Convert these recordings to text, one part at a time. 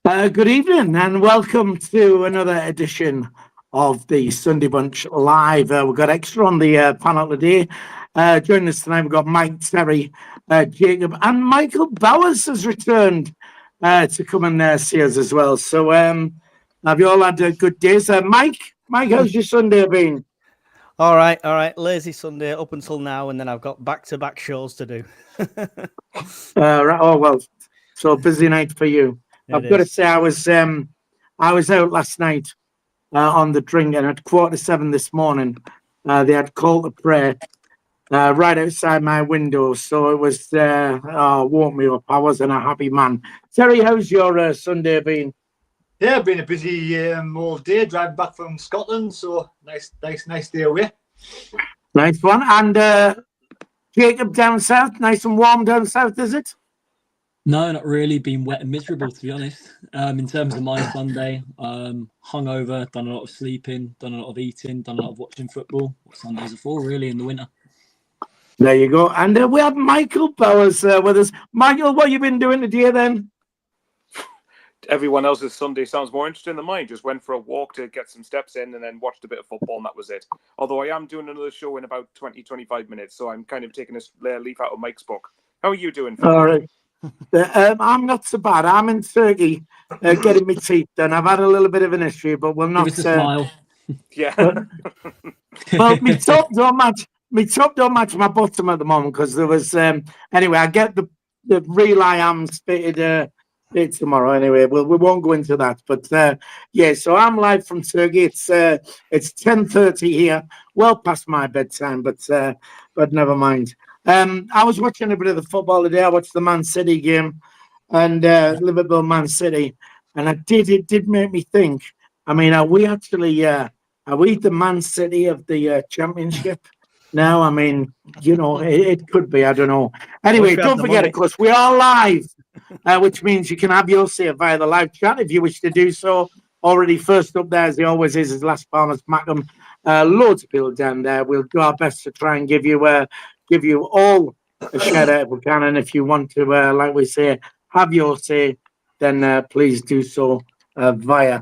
Good evening and welcome to another edition of the Sunday Bunch Live. We've got extra on the panel today. Joining us tonight, we've got Mike, Terry, Jacob, and Michael Bowers has returned to come and see us as well. So have you all had good days? Mike, how's your Sunday been? All right. Lazy Sunday up until now, and then I've got back-to-back shows to do. Right. Oh, well, so busy night for you. I've got to say, I was out last night on the drink, and at 7:15 this morning, they had call to prayer right outside my window. So it was woke me up. I wasn't a happy man. Terry, how's your Sunday been? Yeah, been a busy all day, driving back from Scotland. So nice day away. Nice one. And Jacob down south, nice and warm down south, is it? No, not really. Been wet and miserable, to be honest. In terms of my Sunday, hungover, done a lot of sleeping, done a lot of eating, done a lot of watching football. What Sundays are for, really, in the winter. There you go. And we have Michael Bowers with us. Michael, what have you been doing today then? Everyone else's Sunday sounds more interesting than mine. Just went for a walk to get some steps in and then watched a bit of football, and that was it. Although I am doing another show in about 20-25 minutes, so I'm kind of taking a leaf out of Mike's book. How are you doing? All right. I'm not so bad. I'm in Turkey getting my teeth done. I've had a little bit of an issue, but we'll not. Give us a smile. Yeah. Well, my top don't match my bottom at the moment because there was. Anyway, I get the real I am fitted tomorrow. Anyway, we won't go into that. But yeah, so I'm live from Turkey. It's 10:30 here, well past my bedtime. But never mind. I was watching a bit of the football today. I watched the Man City game and Liverpool Man City, and it did make me think. I mean, are we the Man City of the Championship now? I mean, it could be. I don't know. Anyway, don't forget, of course, we are live, which means you can have your say via the live chat if you wish to do so. Already first up there, as he always is Last Farmers Mackham. Loads of people down there. We'll do our best to try and give you all a shout out if we can, and if you want to, like we say, have your say, then please do so via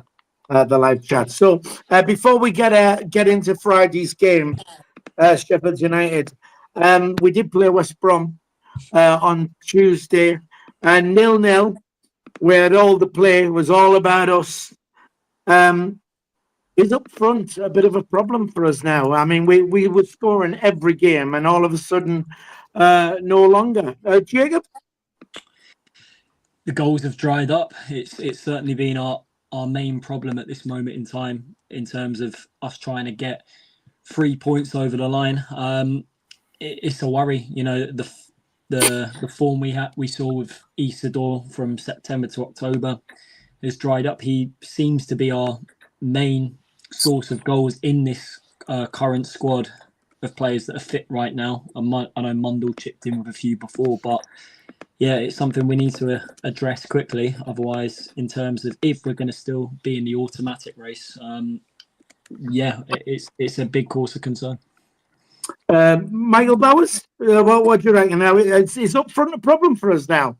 the live chat. So before we get into Friday's game, Sheffield United, we did play West Brom on Tuesday, 0-0, where all the play was all about us. Is up front a bit of a problem for us now? I mean, we were scoring every game, and all of a sudden, no longer. Jacob? The goals have dried up. It's certainly been our main problem at this moment in time in terms of us trying to get 3 points over the line. It's a worry. The form we saw with Isidore from September to October has dried up. He seems to be our main source of goals in this current squad of players that are fit right now. I know Mundell chipped in with a few before, but yeah, it's something we need to address quickly. Otherwise, in terms of if we're going to still be in the automatic race, it's a big cause of concern. Michael Bowers, what do you reckon now? It's up front a problem for us now.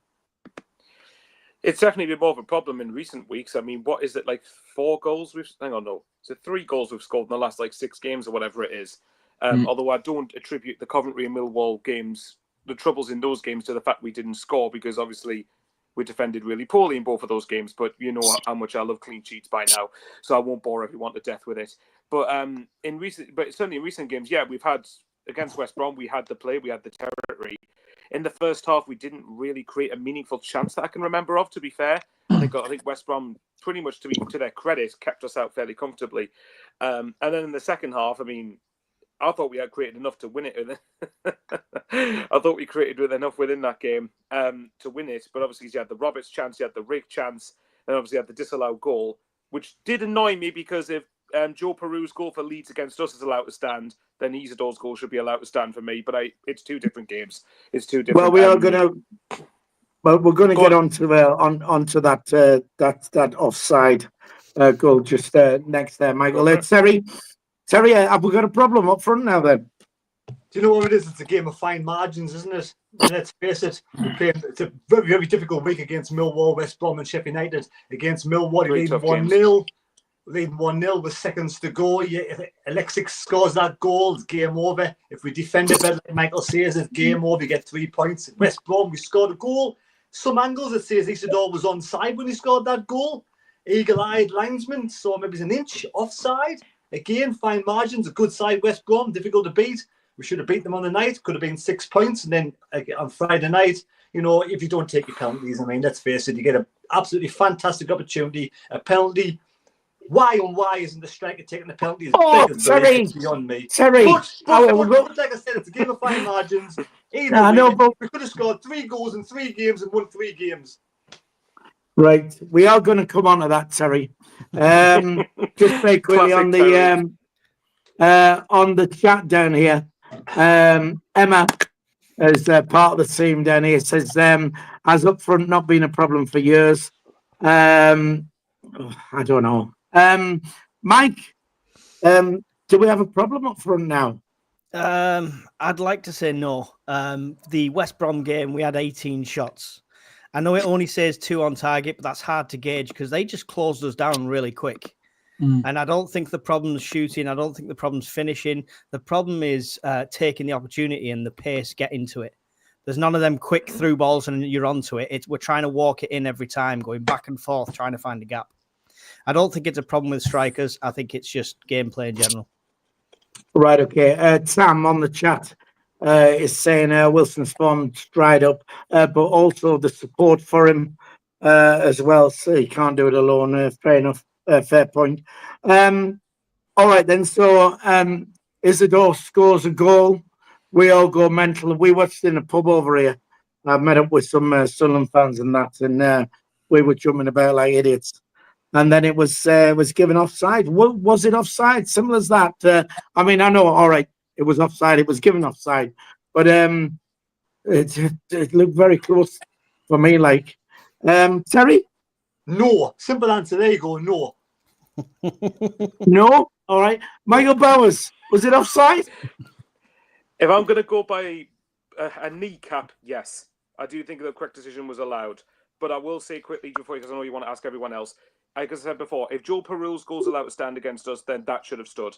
It's definitely been more of a problem in recent weeks. I mean, what is it, like 4 goals we've... Hang on, no. Is it 3 goals we've scored in the last, 6 games or whatever it is? Although I don't attribute the Coventry and Millwall games, the troubles in those games, to the fact we didn't score, because obviously we defended really poorly in both of those games. But you know how much I love clean sheets by now, so I won't bore everyone to death with it. But certainly in recent games, yeah, we've had... Against West Brom, we had the play, we had the territory. In the first half, we didn't really create a meaningful chance that I can remember of, to be fair. I think West Brom, pretty much to their credit, kept us out fairly comfortably. And then in the second half, I mean, I thought we had created enough to win it. I thought we created enough within that game to win it. But obviously, you had the Roberts chance, you had the Rick chance, and obviously you had the disallowed goal, which did annoy me, because if Joe Peru's goal for Leeds against us is allowed to stand, then Isidore's goal should be allowed to stand for me. But it's 2 different games. It's 2 different. Well, we're going to get onto that offside goal just next there, Michael. Terry, have we got a problem up front now then? Do you know what it is? It's a game of fine margins, isn't it? And let's face it, it's a very, very difficult week against Millwall, West Brom and Sheffield United. Against Millwall, Three leading tough games. 1-0. Leading 1-0 with seconds to go. If Alexis scores that goal, it's game over. If we defend it better, like Michael says, it's game over. We get 3 points. West Brom, we scored a goal. Some angles, it says Isidore was onside when he scored that goal. Eagle-eyed linesman, so maybe it's an inch offside. Again, fine margins, a good side, West Brom, difficult to beat. We should have beat them on the night. Could have been 6 points. And then on Friday night, you know, if you don't take your penalties, I mean, let's face it, you get an absolutely fantastic opportunity. A penalty. Why isn't the striker taking the penalties? Oh, Terry. Beyond me. Terry. But like I said, it's a game of fine margins. Either way, we could have scored 3 goals in 3 games and won 3 games. Right, we are going to come on to that, Terry. Just very quickly on the chat down here. Emma, as part of the team down here, says as up front not been a problem for years. I don't know. Mike, do we have a problem up front now? I'd like to say no. The West Brom game, we had 18 shots. I know it only says 2 on target, but that's hard to gauge because they just closed us down really quick. And I don't think the problem's shooting. I don't think the problem's finishing. The problem is taking the opportunity and the pace, getting to it. There's none of them quick through balls and you're onto it. We're trying to walk it in every time, going back and forth, trying to find a gap. I don't think it's a problem with strikers. I think it's just gameplay in general. Right, okay. Sam on the chat is saying Wilson's form dried up, but also the support for him as well. So he can't do it alone. Fair enough. Fair point. All right, then. So Isidore scores a goal. We all go mental. We watched in a pub over here. I met up with some Sunderland fans and that, and we were jumping about like idiots. And then it was given offside. Was it offside? Similar as that. I mean, I know. All right, it was offside. It was given offside, but it looked very close for me. Like Terry. No. Simple answer. There you go. No. No. All right. Michael Bowers. Was it offside? If I'm going to go by a kneecap, yes. I do think the correct decision was allowed. But I will say quickly before, because I know you want to ask everyone else. Like I said before, if Joe Peru's goal's allowed to stand against us, then that should have stood.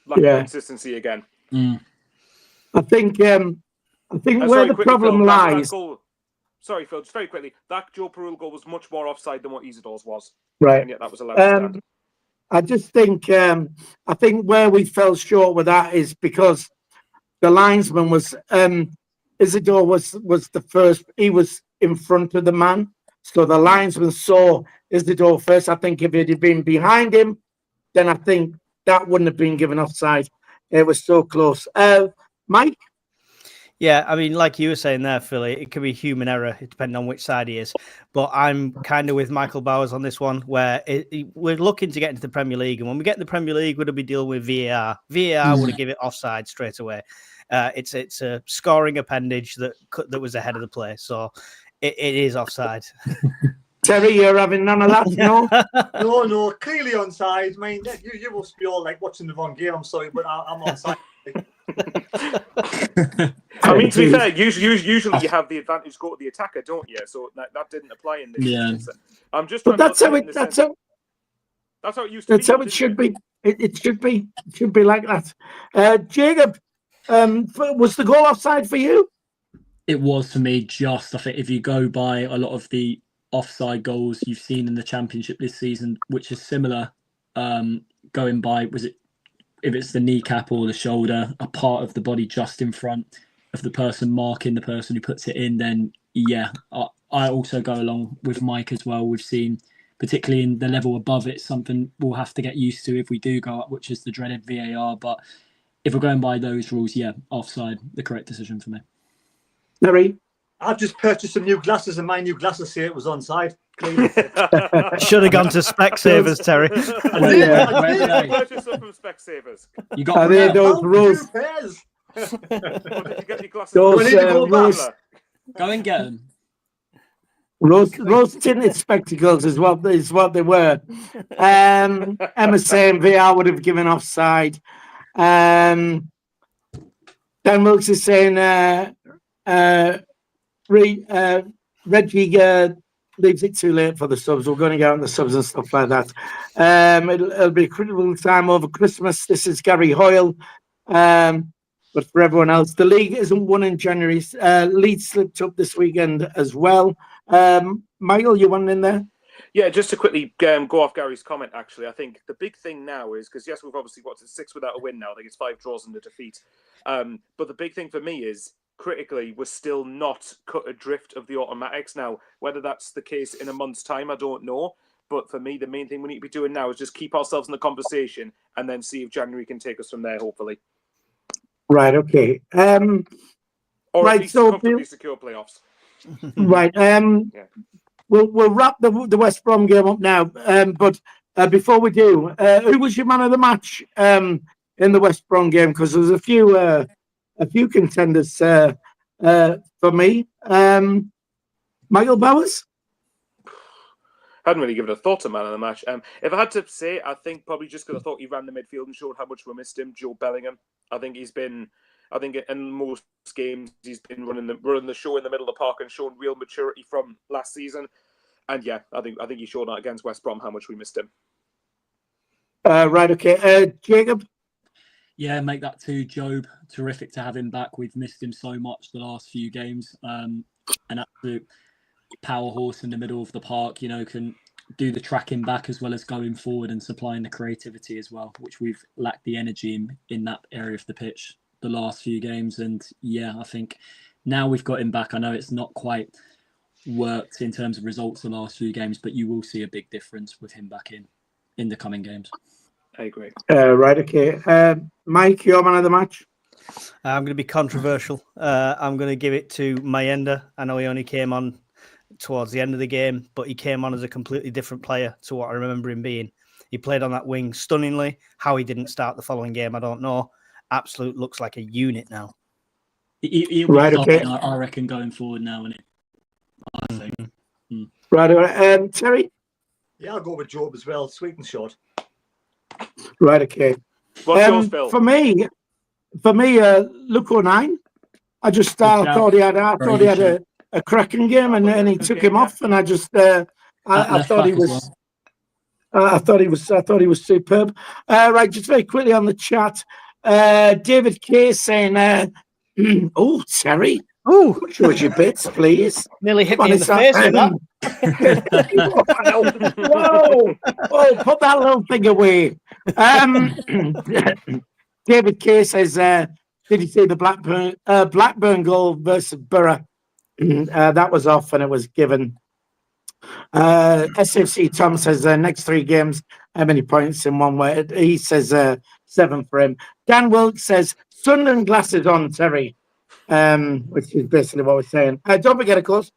Lack of consistency again. I think where the problem lies. Sorry, Phil, just very quickly. That Joe Peru goal was much more offside than what Isidore's was. Right. And yet that was allowed to stand. I just think I think where we fell short with that is because the linesman was Isidore was the first. He was in front of the man, so the linesman saw Isidore first. I think if it had been behind him, then I think that wouldn't have been given offside. It was so close. Mike? Yeah, I mean, like you were saying there, Philly, it could be human error, depending on which side he is. But I'm kind of with Michael Bowers on this one, where we're looking to get into the Premier League. And when we get in the Premier League, we're going to be dealing with VAR. VAR would have given it offside straight away. It's a scoring appendage that was ahead of the play. So it is offside. Terry, you're having none of that, no? No, clearly onside. I mean, you must be all like watching the wrong game. I'm sorry, but I'm onside. I mean, to be fair, usually you have the advantage to go to the attacker, don't you? So that didn't apply in this instance. I'm just trying that's to how it used to be. That's how it should be. It should be like that. Jacob, was the goal offside for you? It was for me. Just I think if you go by a lot of the offside goals you've seen in the Championship this season, which is similar, going by if it's the kneecap or the shoulder, a part of the body just in front of the person marking the person who puts it in, then yeah, I also go along with Mike as well. We've seen, particularly in the level above it, something we'll have to get used to if we do go up, which is the dreaded VAR. But if we're going by those rules, yeah, offside, the correct decision for me. Larry? I've just purchased some new glasses, and my new glasses say it was onside. Should have gone to Specsavers, Terry. I purchased some from Specsavers. You got those rules. Did you get your glasses? Go and get them. Rose tinted spectacles is what they were. Emma saying VR would have given offside. Dan Wilkes is saying Reggie leaves it too late for the subs. We're going to get on the subs and stuff like that. It'll be a critical time over Christmas. This is Gary Hoyle. But for everyone else, the league isn't won in January. Leeds slipped up this weekend as well. Michael, you want in there? Yeah, just to quickly go off Gary's comment, actually, I think the big thing now is, because yes, we've obviously got to 6 without a win now. I think it's 5 draws and a defeat. But the big thing for me is, critically, we're still not cut adrift of the automatics now. Whether that's the case in a month's time, I don't know. But for me, the main thing we need to be doing now is just keep ourselves in the conversation and then see if January can take us from there, hopefully. Right, okay. Or right, at least so comfortably secure playoffs. Right. We'll wrap the West Brom game up now. But before we do, who was your man of the match in the West Brom game? Because there was a few contenders for me. Michael Bowers? Hadn't really given a thought to man of the match. If I had to say, I think probably just because I thought he ran the midfield and showed how much we missed him, Joe Bellingham. I think in most games he's been running the show in the middle of the park and shown real maturity from last season. And yeah, I think he showed that against West Brom how much we missed him. Right, okay. Jacob? Yeah, make that too, Job. Terrific to have him back. We've missed him so much the last few games. An absolute power horse in the middle of the park, can do the tracking back as well as going forward and supplying the creativity as well, which we've lacked the energy in that area of the pitch the last few games. And yeah, I think now we've got him back. I know it's not quite worked in terms of results the last few games, but you will see a big difference with him back in the coming games. I agree. Right, okay. Mike, your man of the match? I'm going to be controversial. I'm going to give it to Mayenda. I know he only came on towards the end of the game, but he came on as a completely different player to what I remember him being. He played on that wing stunningly. How he didn't start the following game, I don't know. Absolute looks like a unit now. He'll be okay. I reckon going forward now, isn't it? I think. Right, Terry? Yeah, I'll go with Job as well. Sweet and short. Right, okay. What's yours, Phil? For me, Luco 9. I just thought he had a cracking game, and he took him off, and I thought he was. I thought he was superb. Right, just very quickly on the chat, David K saying, "Oh, Terry, show us your bits, please." Nearly hit me in the face with that. Whoa, put that little thing away. David K says, "Did you see the Blackburn goal versus Borough? That was off, and it was given." SAFC Tom says, "Next 3 games, how many points in one way?" He says 7 for him. Dan Wilkes says, "Sunderland glasses on, Terry," which is basically what we're saying. Don't forget, of course,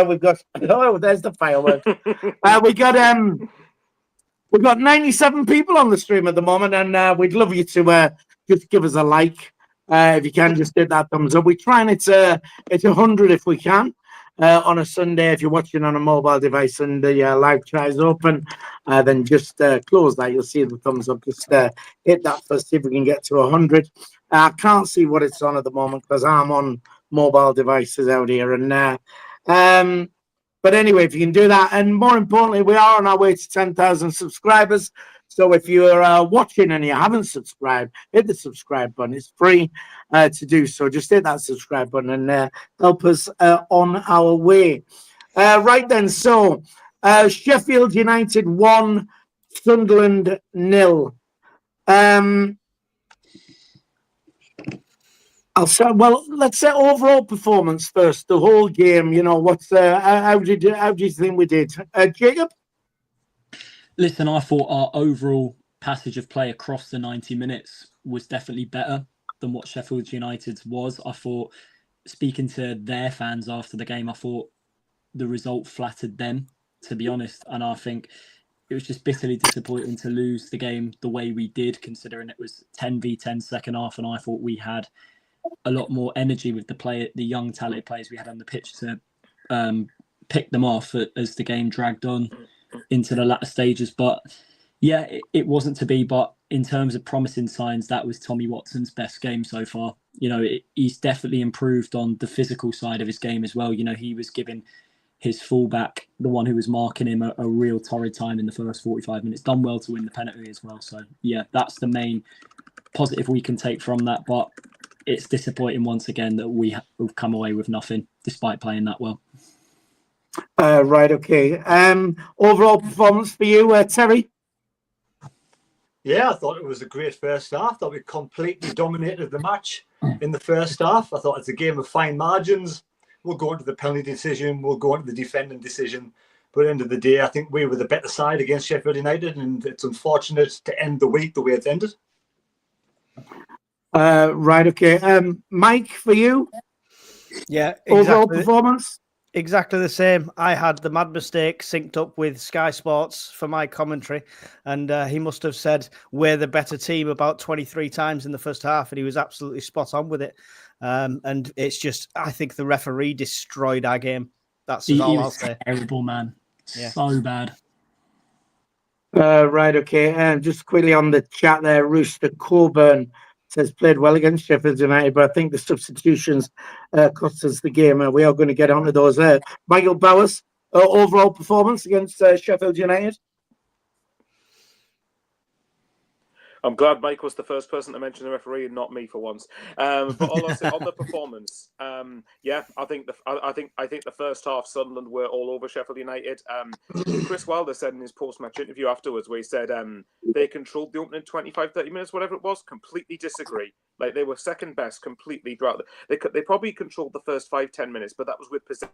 we've got there's the fireworks. We've got 97 people on the stream at the moment, and we'd love you to just give us a like. If you can, just hit that thumbs up. We're trying it's 100 if we can on a Sunday. If you're watching on a mobile device and the live chat is open, then just close that. You'll see the thumbs up. Just hit that first, see if we can get to 100. I can't see what it's on at the moment because I'm on mobile devices out here. And but anyway, if you can do that, and more importantly, we are on our way to 10,000 subscribers. So if you're watching and you haven't subscribed, hit the subscribe button. It's free to do so. Just hit that subscribe button and help us on our way. Right then, so Sheffield United 1, Sunderland 0. Let's say overall performance first. The whole game, what's how do you think we did, Jacob? Listen, I thought our overall passage of play across the 90 minutes was definitely better than what Sheffield United's was. I thought, speaking to their fans after the game, I thought the result flattered them, to be honest. And I think it was just bitterly disappointing to lose the game the way we did, considering it was 10v10 second half. And I thought we had a lot more energy with the young talented players we had on the pitch to pick them off as the game dragged on into the latter stages. But yeah, it wasn't to be. But in terms of promising signs, that was Tommy Watson's best game so far. he's definitely improved on the physical side of his game as well. He was giving his fullback, the one who was marking him, a real torrid time in the first 45 minutes. Done well to win the penalty as well. So, yeah, that's the main positive we can take from that. But it's disappointing once again that we've come away with nothing, despite playing that well. Right, okay. Overall performance for you, Terry? Yeah, I thought it was a great first half. I thought we completely dominated the match in the first half. I thought it's a game of fine margins. We'll go into the penalty decision. We'll go into the defending decision. But at the end of the day, I think we were the better side against Sheffield United, and it's unfortunate to end the week the way it's ended. Right, okay. Mike, for you? Yeah, overall performance? Exactly the same. I had the mad mistake synced up with Sky Sports for my commentary, and he must have said we're the better team about 23 times in the first half, and he was absolutely spot on with it. And it's just, I think the referee destroyed our game. That's all I'll say. Terrible, man. Yeah. So bad. Right, okay. Just quickly on the chat there, Rooster Coburn says played well against Sheffield United, but I think the substitutions cost us the game. We are going to get onto those. Michael Bowers, overall performance against Sheffield United? I'm glad Mike was the first person to mention the referee and not me for once. But all I'll say on the performance, yeah, I think the first half Sunderland were all over Sheffield United. Chris Wilder said in his post-match interview afterwards, where he said they controlled the opening 25, 30 minutes, whatever it was. Completely disagree. Like, they were second best completely throughout. They probably controlled the first 5-10 minutes, but that was with possession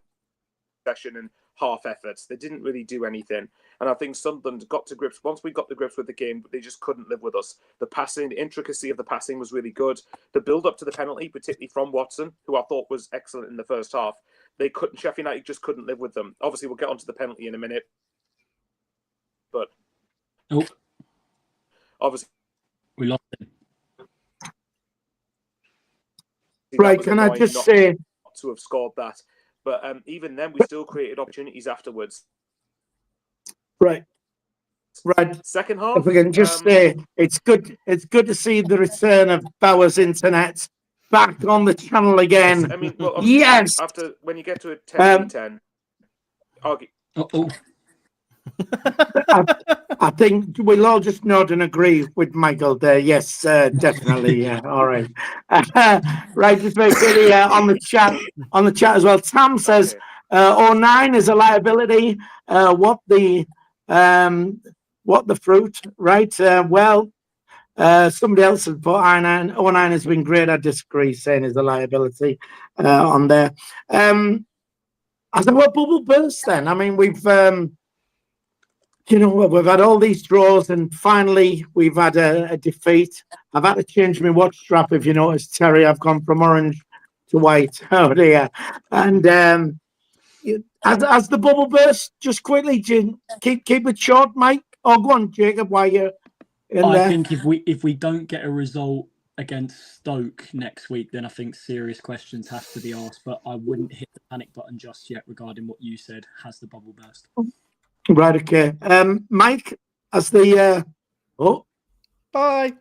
and half efforts. They didn't really do anything. And I think Sunderland got to grips. Once we got the grips with the game, they just couldn't live with us. The passing, the intricacy of the passing was really good. The build-up to the penalty, particularly from Watson, who I thought was excellent in the first half, Sheffield United just couldn't live with them. Obviously, we'll get onto the penalty in a minute. But obviously, we lost it. Right, can I just say... to have scored that. But even then, we still created opportunities afterwards. Right. Second half. If we can just say it's good to see the return of Bowers Internet back on the channel again. I mean, well, yes. After when you get to a 10-10, argue. I think we'll all just nod and agree with Michael there. Yes, definitely. Yeah. All right. Right. Just very quickly on the chat as well. Tam says 09 is a liability. What the fruit? Right. Well, somebody else has put 09 has been great. I disagree, saying is a liability on there. As a bubble burst, then. I mean, we've had all these draws, and finally we've had a defeat. I've had to change my watch strap, if you notice, Terry. I've gone from orange to white. Oh dear. And as the bubble burst, just quickly, keep it short, Mike. Oh, go on, Jacob, while you're in there. I think if we don't get a result against Stoke next week, then I think serious questions have to be asked. But I wouldn't hit the panic button just yet regarding what you said. Has the bubble burst? Right, okay. Mike, as the bye.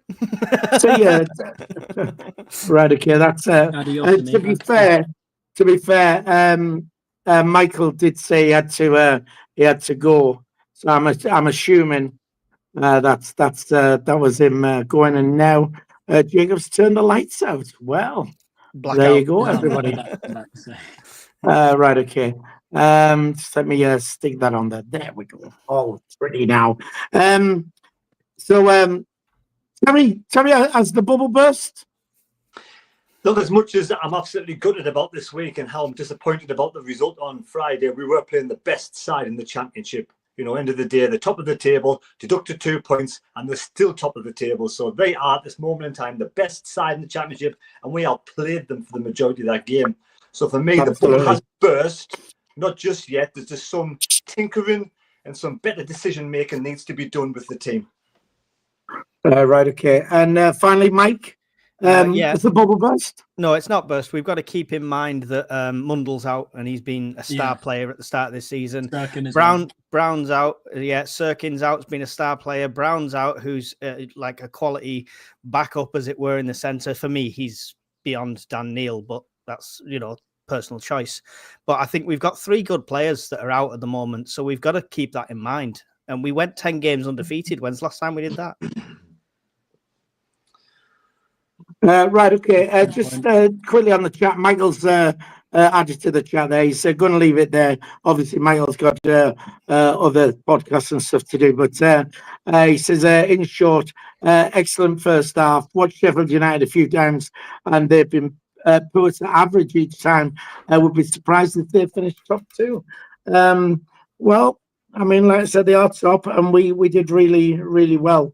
See ya. Right, okay. That's to be fair. Michael did say he had to go, so I'm assuming that was him going. And now Jacob's turned the lights out. Well, there you go, everybody. Right, okay. Just let me stick that on there. There we go. Oh, it's pretty now. So Terry, has the bubble burst? Look, as much as I'm absolutely gutted about this week and how I'm disappointed about the result on Friday, we were playing the best side in the championship. End of the day, the top of the table, deducted 2 points, and they're still top of the table. So they are, at this moment in time, the best side in the championship, and we outplayed them for the majority of that game. So for me, the bubble has burst. Not just yet. There's just some tinkering and some better decision-making needs to be done with the team. Right, okay. And finally, Mike, is the bubble burst? No, it's not burst. We've got to keep in mind that Mundell's out, and he's been a star player at the start of this season. Brown's out. Yeah, Sirkin's out. Has been a star player. Brown's out, who's like a quality backup, as it were, in the centre. For me, he's beyond Dan Neil, but that's, personal choice. But I think we've got 3 good players that are out at the moment, so we've got to keep that in mind. And we went 10 games undefeated. When's the last time we did that? Right, okay. Just quickly on the chat, Michael's added to the chat there. He's going to leave it there. Obviously, Michael's got other podcasts and stuff to do, but he says, in short, excellent first half. Watched Sheffield United a few times, and they've been poor to average each time. I would be surprised if they finished top 2. Well, I mean, like I said, they are top, and we did really, really well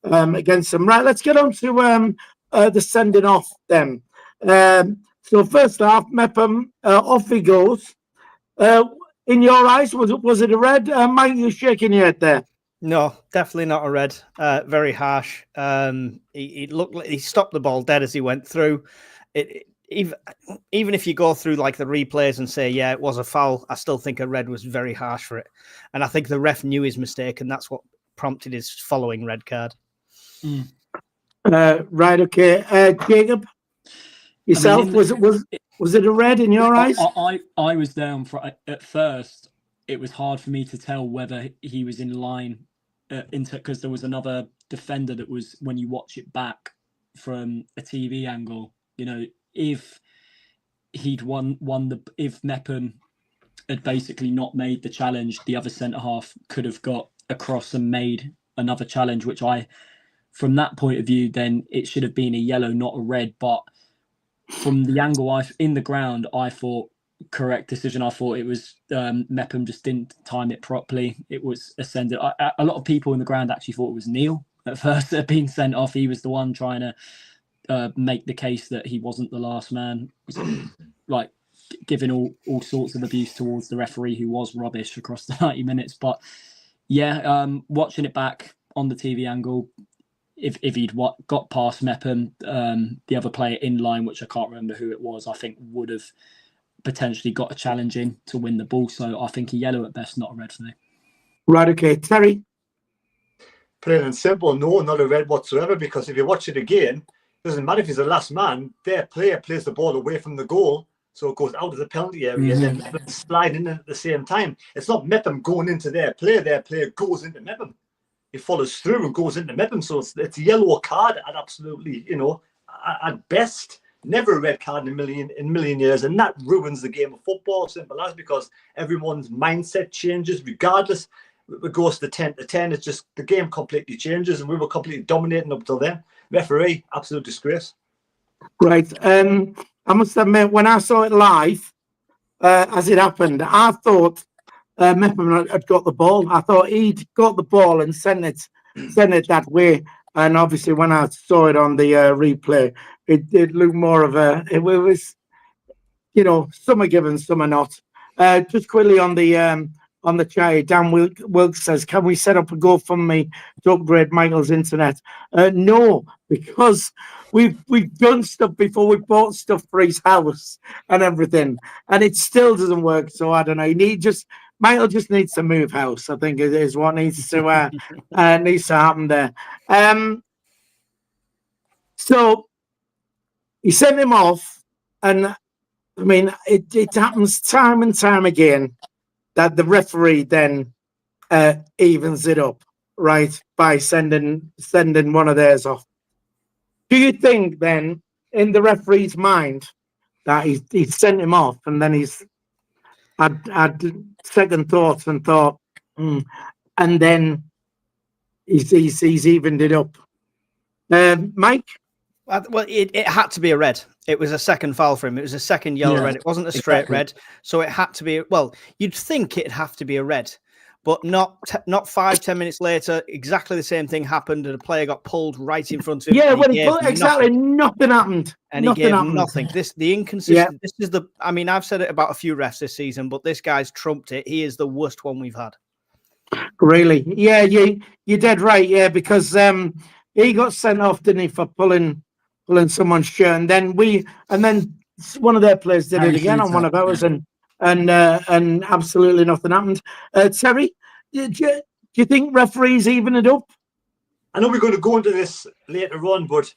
against them. Right, let's get on to the sending off then. So first half, Mepham, off he goes. In your eyes, was it a red? Mike, you're shaking your head there. No, definitely not a red. Very harsh. He looked like he stopped the ball dead as he went through. Even if you go through like the replays and say, yeah, it was a foul, I still think a red was very harsh for it. And I think the ref knew his mistake, and that's what prompted his following red card. Right, okay. Jacob, yourself, I mean, was it a red in your eyes? I was down for at first. It was hard for me to tell whether he was in line because there was another defender that was, when you watch it back from a TV angle, if he'd if Mepham had basically not made the challenge, the other centre half could have got across and made another challenge, which from that point of view, then it should have been a yellow, not a red. But from the angle in the ground, I thought correct decision. I thought it was Mepham just didn't time it properly. It was ascended. A lot of people in the ground actually thought it was Neil at first that had been sent off. He was the one trying to make the case that he wasn't the last man, like giving all sorts of abuse towards the referee, who was rubbish across the 90 minutes. But yeah, watching it back on the TV angle, if he'd got past Mepham, the other player in line, which I can't remember who it was, I think would have potentially got a challenge in to win the ball. So I think a yellow at best, not a red for me. Right, okay. Terry? Plain and simple, no, not a red whatsoever, because if you watch it again, it doesn't matter if he's the last man, their player plays the ball away from the goal, so it goes out of the penalty area, and then Mepham sliding in at the same time. It's not Mepham going into their player goes into Mepham. He follows through and goes into Mepham, so it's a yellow card at absolutely, at best, never a red card in a million years, and that ruins the game of football, simple as, because everyone's mindset changes regardless. It goes to 10 to 10, it's just the game completely changes, and we were completely dominating up till then. Referee, absolute disgrace. Right. I must admit, when I saw it live, as it happened, I thought Mepham had got the ball. I thought he'd got the ball and sent it that way. And obviously, when I saw it on the replay, it looked more of it was, some are given, some are not. Just quickly on the chat, Dan Wilkes says, can we set up a GoFundMe to upgrade Michael's internet? No, because we've done stuff before. We bought stuff for his house and everything, and it still doesn't work. So I don't know. Michael just needs to move house, I think it is what needs to happen there. So he sent him off, and I mean it happens time and time again that the referee then evens it up, right, by sending one of theirs off. Do you think then, in the referee's mind, that he sent him off and then he's had second thoughts and thought, and then he's evened it up? Mike? Well, it had to be a red. It was a second foul for him. It was a second yellow red. It wasn't a straight red. So it had to be, well, you'd think it'd have to be a red, but not 5-10 minutes later, exactly the same thing happened, and a player got pulled right in front of him. Yeah, when he pulled, exactly, nothing happened. And he gave nothing. The inconsistency, this is I mean, I've said it about a few refs this season, but this guy's trumped it. He is the worst one we've had. Really? Yeah, you're dead right, yeah, because he got sent off, didn't he, for pulling someone's shirt, and then one of their players did it again on one of ours, and absolutely nothing happened. Terry, do you think referees even it up? I know we're going to go into this later on, but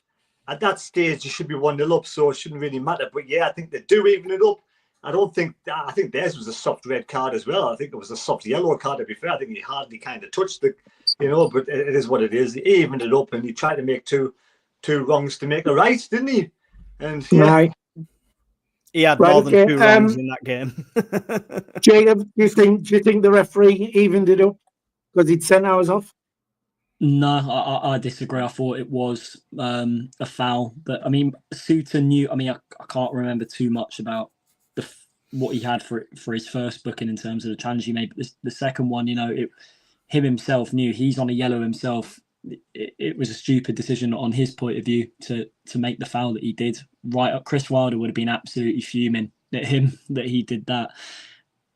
at that stage you should be 1-0 up, so it shouldn't really matter. But yeah, I think they do even it up. I think theirs was a soft red card as well. I think it was a soft yellow card, to be fair. I think he hardly kind of touched the, but it is what it is. He evened it up and he tried to make two wrongs to make a right, didn't he? And yeah. Right. He had more than 2 wrongs in that game. Jacob, do you think the referee evened it up because he'd sent ours off? No, I disagree. I thought it was a foul, but I mean, Suter knew. I mean, I can't remember too much about what he had for his first booking in terms of the challenge he made. But the second one, him himself knew he's on a yellow himself. It was a stupid decision on his point of view to make the foul that he did. Right up, Chris Wilder would have been absolutely fuming at him that he did that,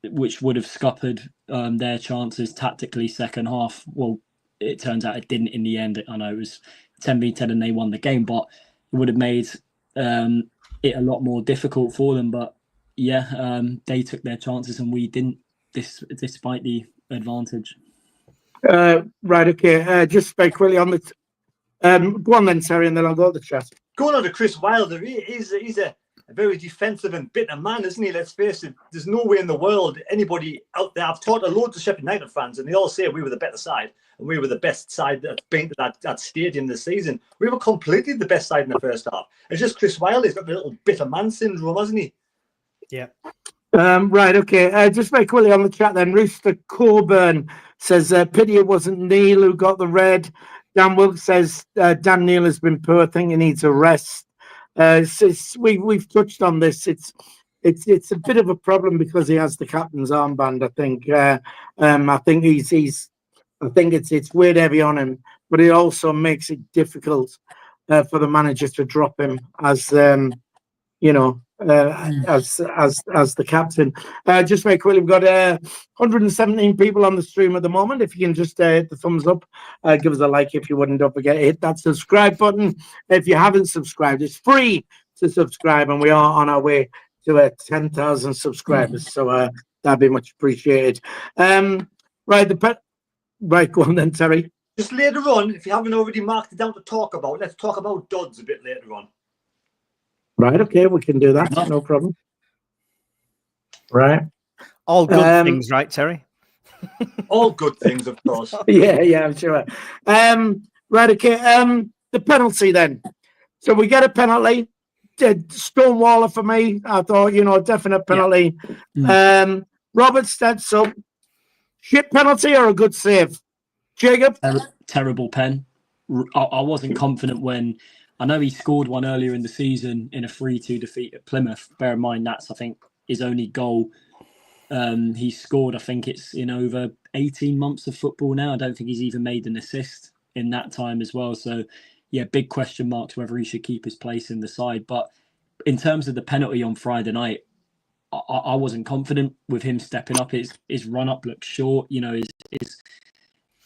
which would have scuppered their chances tactically second half. Well, it turns out it didn't in the end. I know it was 10v10 and they won the game, but it would have made it a lot more difficult for them. But yeah, they took their chances and we didn't, despite the advantage. Right, okay. Just very quickly on the... go on then, Terry, and then I'll go to the chat. Going on to Chris Wilder, he's a very defensive and bitter man, isn't he? Let's face it. There's no way in the world anybody out there... I've talked to loads of Sheffield United fans and they all say we were the better side and we were the best side that's been to that stadium this season. We were completely the best side in the first half. It's just Chris Wilder. He's got the little bitter man syndrome, hasn't he? Yeah. Right, okay. Just very quickly on the chat then. Rooster Coburn says, pity it wasn't Neil who got the red. Dan Wilkes says, Dan Neil has been poor. I think he needs a rest. We've touched on this. It's a bit of a problem because he has the captain's armband, I think. I think it's weird heavy on him, but it also makes it difficult for the manager to drop him as as the captain. Just very quickly, we've got 117 people on the stream at the moment. If you can just hit the thumbs up, give us a like if you wouldn't. Don't forget to hit that subscribe button if you haven't subscribed. It's free to subscribe, and we are on our way to 10,000 subscribers. So that'd be much appreciated. Right, go on then, Terry. Just later on, if you haven't already marked it down to talk about, let's talk about Dodds a bit later on. Right, okay, we can do that. No problem. Right. All good things, right, Terry? All good things, of course. Yeah, I'm sure. Right, okay. The penalty then. So we get a penalty. Stonewaller for me. I thought, definite penalty. Yeah. Robert steps up. Shit penalty or a good save? Jacob? Terrible pen. I wasn't confident when... I know he scored one earlier in the season in a 3-2 defeat at Plymouth. Bear in mind, that's, I think, his only goal he scored. I think it's in over 18 months of football now. I don't think he's even made an assist in that time as well. So, yeah, big question marks whether he should keep his place in the side. But in terms of the penalty on Friday night, I wasn't confident with him stepping up. His run-up looked short.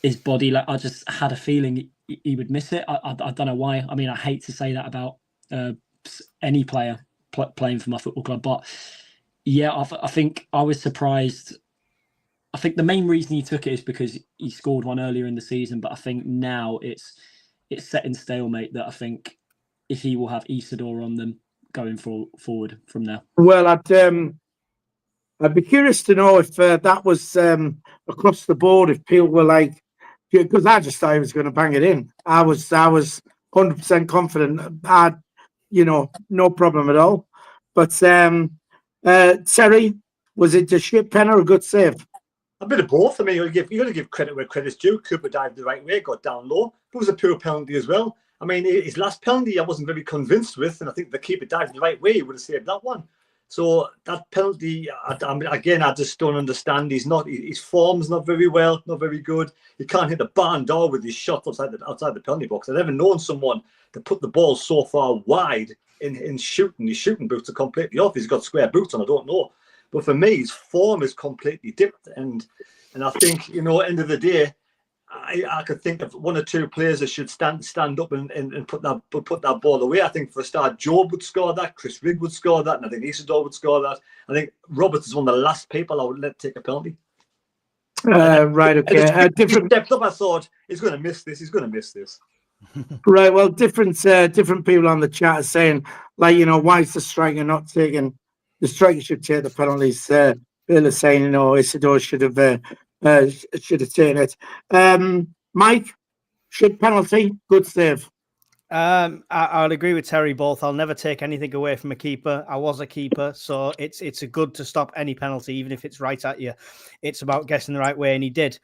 His body, I just had a feeling he would miss it. I don't know why. I mean, I hate to say that about any player playing for my football club, but yeah, I think I was surprised. I think the main reason he took it is because he scored one earlier in the season, but I think now it's set in stalemate that I think if he will have Isidore on them going forward from now. Well, I'd be curious to know if that was across the board, if people were like, because I just thought he was going to bang it in. I was 100% confident. I had, no problem at all. But Terry, was it a shit pen or a good save? A bit of both. I mean, you got to give credit where credit's due. Cooper dived the right way, got down low. But it was a poor penalty as well. I mean, his last penalty I wasn't very convinced with, and I think the keeper dived the right way. He would have saved that one. So that penalty, I just don't understand. His form's not very well, not very good. He can't hit the barn door with his shot outside the penalty box. I've never known someone to put the ball so far wide in shooting. His shooting boots are completely off. He's got square boots on, I don't know. But for me, his form is completely dipped. And I think, end of the day, I could think of one or two players that should stand up and put that ball away. I think for a start, Job would score that, Chris Rigg would score that, and I think Isidore would score that. I think Roberts is one of the last people I would let take a penalty. Right, okay. He stepped up. I thought he's going to miss this. Right. Well, different people on the chat are saying, like, why is the striker not taking? The striker should take the penalties. Bill is saying, Isidore should have taken it. Mike, should penalty? Good save. I'd agree with Terry both. I'll never take anything away from a keeper. I was a keeper, so it's a good to stop any penalty, even if it's right at you. It's about guessing the right way, and he did.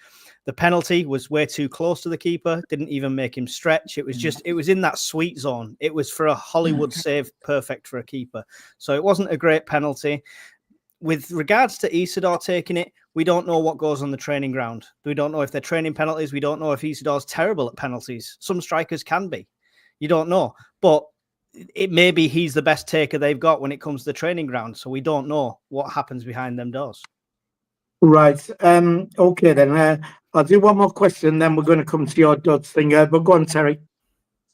The penalty was way too close to the keeper, didn't even make him stretch. It was in that sweet zone. It was for a Hollywood save, perfect for a keeper. So it wasn't a great penalty. With regards to Isidore taking it, we don't know what goes on the training ground. We don't know if they're training penalties. We don't know if Isidore's terrible at penalties. Some strikers can be. You don't know. But it may be he's the best taker they've got when it comes to the training ground. So we don't know what happens behind them doors. Right. Okay, then. I'll do one more question, then we're going to come to your Dodds thing. But go on, Terry.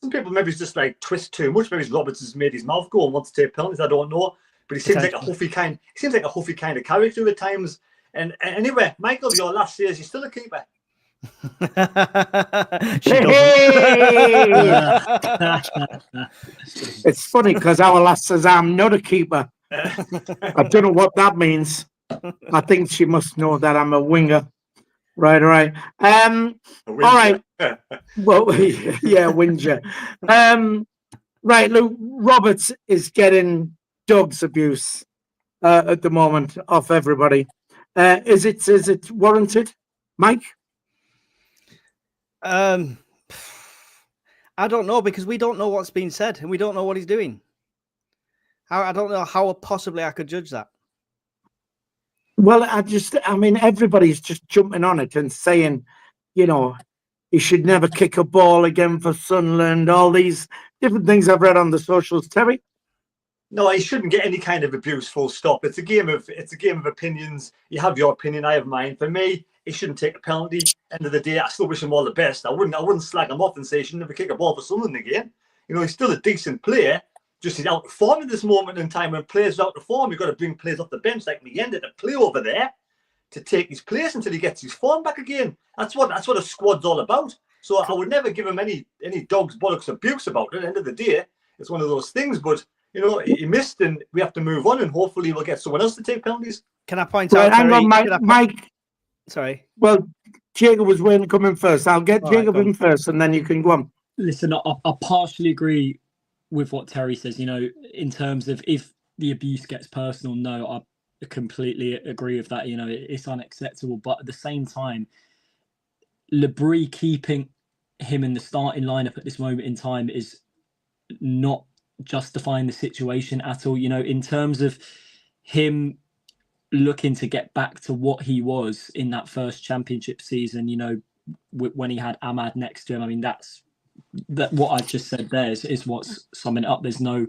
Some people maybe just like twist too much. Maybe Roberts has made his mouth go and wants to take penalties. I don't know. But he seems like a huffy kind. He seems like a huffy kind of character at times. And anyway, Michael, your last year, you're still a keeper. It's funny because our lass says I'm not a keeper. I don't know what that means. I think she must know that I'm a winger. Right. All right. Well, yeah, winger. Right, Luke. Roberts is getting dog's abuse at the moment off everybody. Is it warranted, Mike? I don't know, because we don't know what's been said and we don't know what he's doing. I don't know how possibly I could judge that. Well, everybody's just jumping on it and saying, he should never kick a ball again for Sunderland. All these different things I've read on the socials. Terry? No, he shouldn't get any kind of abuse, full stop. It's a game of opinions. You have your opinion, I have mine. For me, he shouldn't take a penalty. End of the day, I still wish him all the best. I wouldn't slag him off and say he should never kick a ball for Sunderland again. He's still a decent player. Just he's out of form at this moment in time. When players are out of form, you've got to bring players off the bench like Mienda to play over there to take his place until he gets his form back again. That's what a squad's all about. So I would never give him any dog's bollocks abuse about it. At the end of the day, it's one of those things. But he missed, and we have to move on, and hopefully we'll get someone else to take penalties. Can I point out? Hang on, Mike. Sorry. Well, Jacob was waiting to come in first. I'll get Jacob in first, and then you can go on. Listen, I partially agree with what Terry says. In terms of if the abuse gets personal, no, I completely agree with that. It's unacceptable. But at the same time, Labrie keeping him in the starting lineup at this moment in time is not justifying the situation at all. In terms of him looking to get back to what he was in that first championship season, when he had Ahmad next to him. That's what I've just said there is what's summing it up. There's no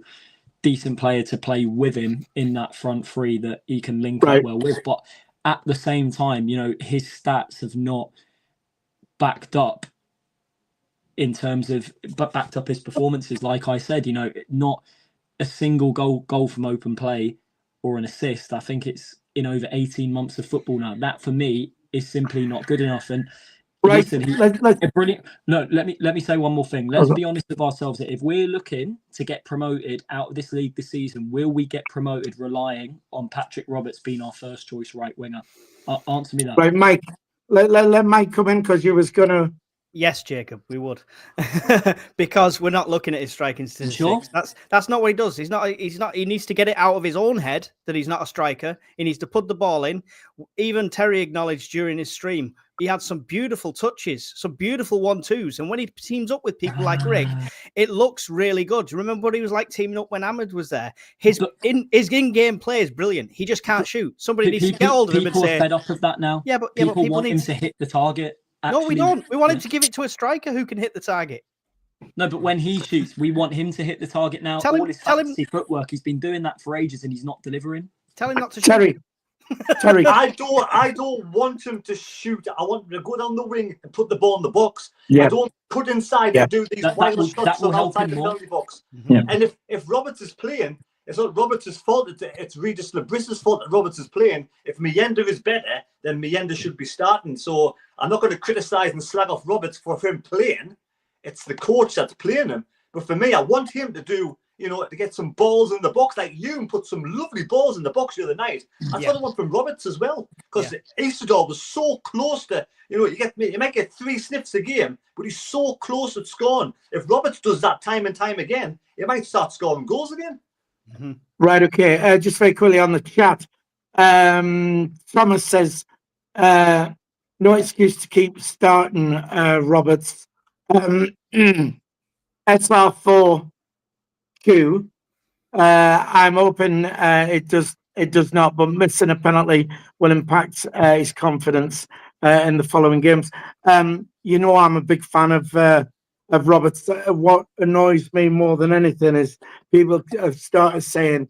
decent player to play with him in that front three that he can link up well with. But at the same time, his stats have not backed up backed up his performances. Like I said, not a single goal from open play or an assist. I think it's in over 18 months of football now. That for me is simply not good enough. And listen, brilliant. No, let me say one more thing. Let's be honest with ourselves. If we're looking to get promoted out of this league this season, will we get promoted relying on Patrick Roberts being our first choice right winger? Answer me that. Right, Mike. Let Mike come in because you was gonna. Yes, Jacob, we would, because we're not looking at his striking statistics. Sure. That's not what he does. He's not. He needs to get it out of his own head that he's not a striker. He needs to put the ball in. Even Terry acknowledged during his stream he had some beautiful touches, some beautiful 1-2s, and when he teams up with people like Rick, it looks really good. Do you remember what he was like teaming up when Ahmed was there? His in-game play is brilliant. He just can't shoot. Somebody needs to get hold of him and say, "People are fed up of that now." Yeah, but people want him to hit the target. No, we don't. We want him to give it to a striker who can hit the target. No, but when he shoots, we want him to hit the target now. Tell his fantasy footwork, he's been doing that for ages and he's not delivering. Tell him not to shoot. Terry. I don't want him to shoot. I want him to go down the wing and put the ball in the box. Yeah. I don't put inside and do these wild shots from outside the penalty box. Yeah. And if Roberts is playing, it's not Roberts' fault. It's Regis Labris's fault that Roberts is playing. If Mienda is better, then Mienda should be starting. So I'm not going to criticise and slag off Roberts for him playing. it's the coach that's playing him. But for me, I want him to do, to get some balls in the box. Like Hume put some lovely balls in the box the other night. That's what I want from Roberts as well. Because Isidore was so close to, you might get 3 sniffs a game, but he's so close at scoring. If Roberts does that time and time again, he might start scoring goals again. Mm-hmm. Right, okay. Just very quickly on the chat. Thomas says, no excuse to keep starting Roberts. SR4Q. I'm hoping it does not, but missing a penalty will impact his confidence in the following games. I'm a big fan of Roberts. What annoys me more than anything is people have started saying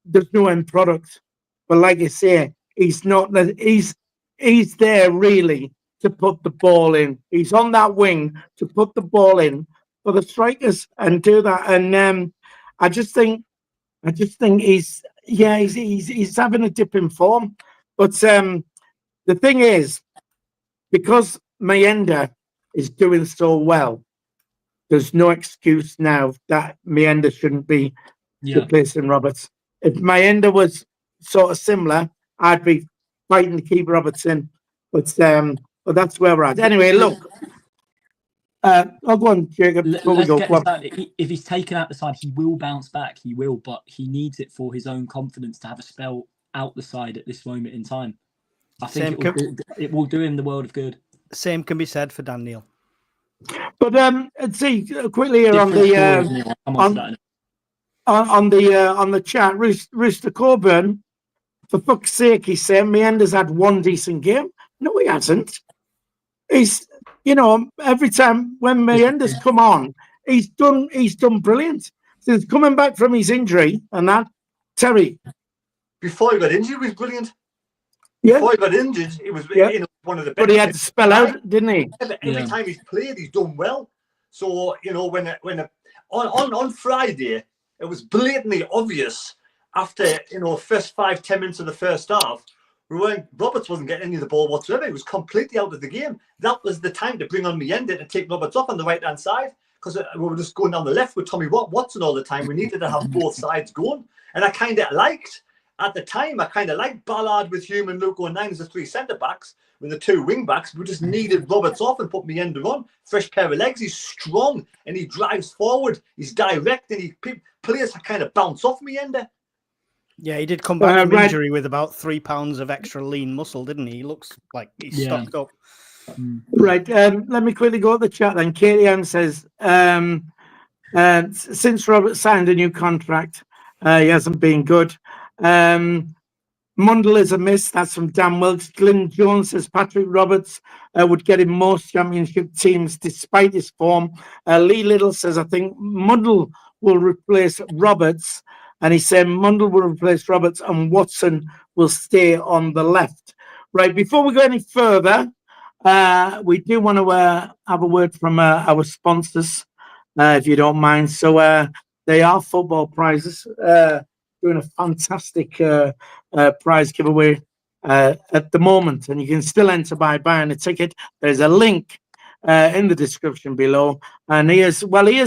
there's no end product. But like you say, he's not. He's there really to put the ball in. He's on that wing to put the ball in for the strikers and do that. And I just think he's having a dip in form. But the thing is, because Mayenda is doing so well, there's no excuse now that Mayenda shouldn't be replacing Roberts. If Mayenda was sort of similar, I'd be fighting to keep Roberts in. But that's where we're at. Anyway, look. I'll go on, Jacob. If he's taken out the side, he will bounce back. He will, but he needs it for his own confidence to have a spell out the side at this moment in time. I think it will do him the world of good. Same can be said for Dan Neil. But see quickly here on the chat, Rooster Coburn, for fuck's sake, he's saying Meander's had one decent game. No, he hasn't. He's every time when Meander's come on, he's done brilliant. Since coming back from his injury and that, Terry. Before he got injured, he was brilliant. Yeah. Before he got injured, he was one of the best. But he had to spell out, didn't he? Every time he's played, he's done well. So on Friday, it was blatantly obvious after first 5-10 minutes of the first half, Roberts wasn't getting any of the ball whatsoever. He was completely out of the game. That was the time to bring on Meander to take Roberts off on the right hand side, because we were just going down the left with Tommy Watson all the time. We needed to have both sides going, and I kind of liked. At the time, I kind of liked Ballard with Hume and Luke 9 as the 3 centre-backs with the 2 wing-backs. We just needed Roberts off and put Meander on. Fresh pair of legs. He's strong and he drives forward. He's direct and players kind of bounce off Meander. Yeah, he did come back from injury with about 3 pounds of extra lean muscle, didn't he? He looks like he's stocked up. Right. Let me quickly go to the chat then. Katie Ann says, since Robert signed a new contract, he hasn't been good. Mundell is a miss. That's from Dan Wilkes. Glyn Jones says Patrick Roberts would get in most championship teams despite his form. Lee Little says, I think Mundell will replace Roberts. And he said Mundell will replace Roberts and Watson will stay on the left. Right, before we go any further, we do want to have a word from our sponsors, if you don't mind. So they are football prizes. Doing a fantastic prize giveaway at the moment, and you can still enter by buying a ticket. There's a link in the description below, and here's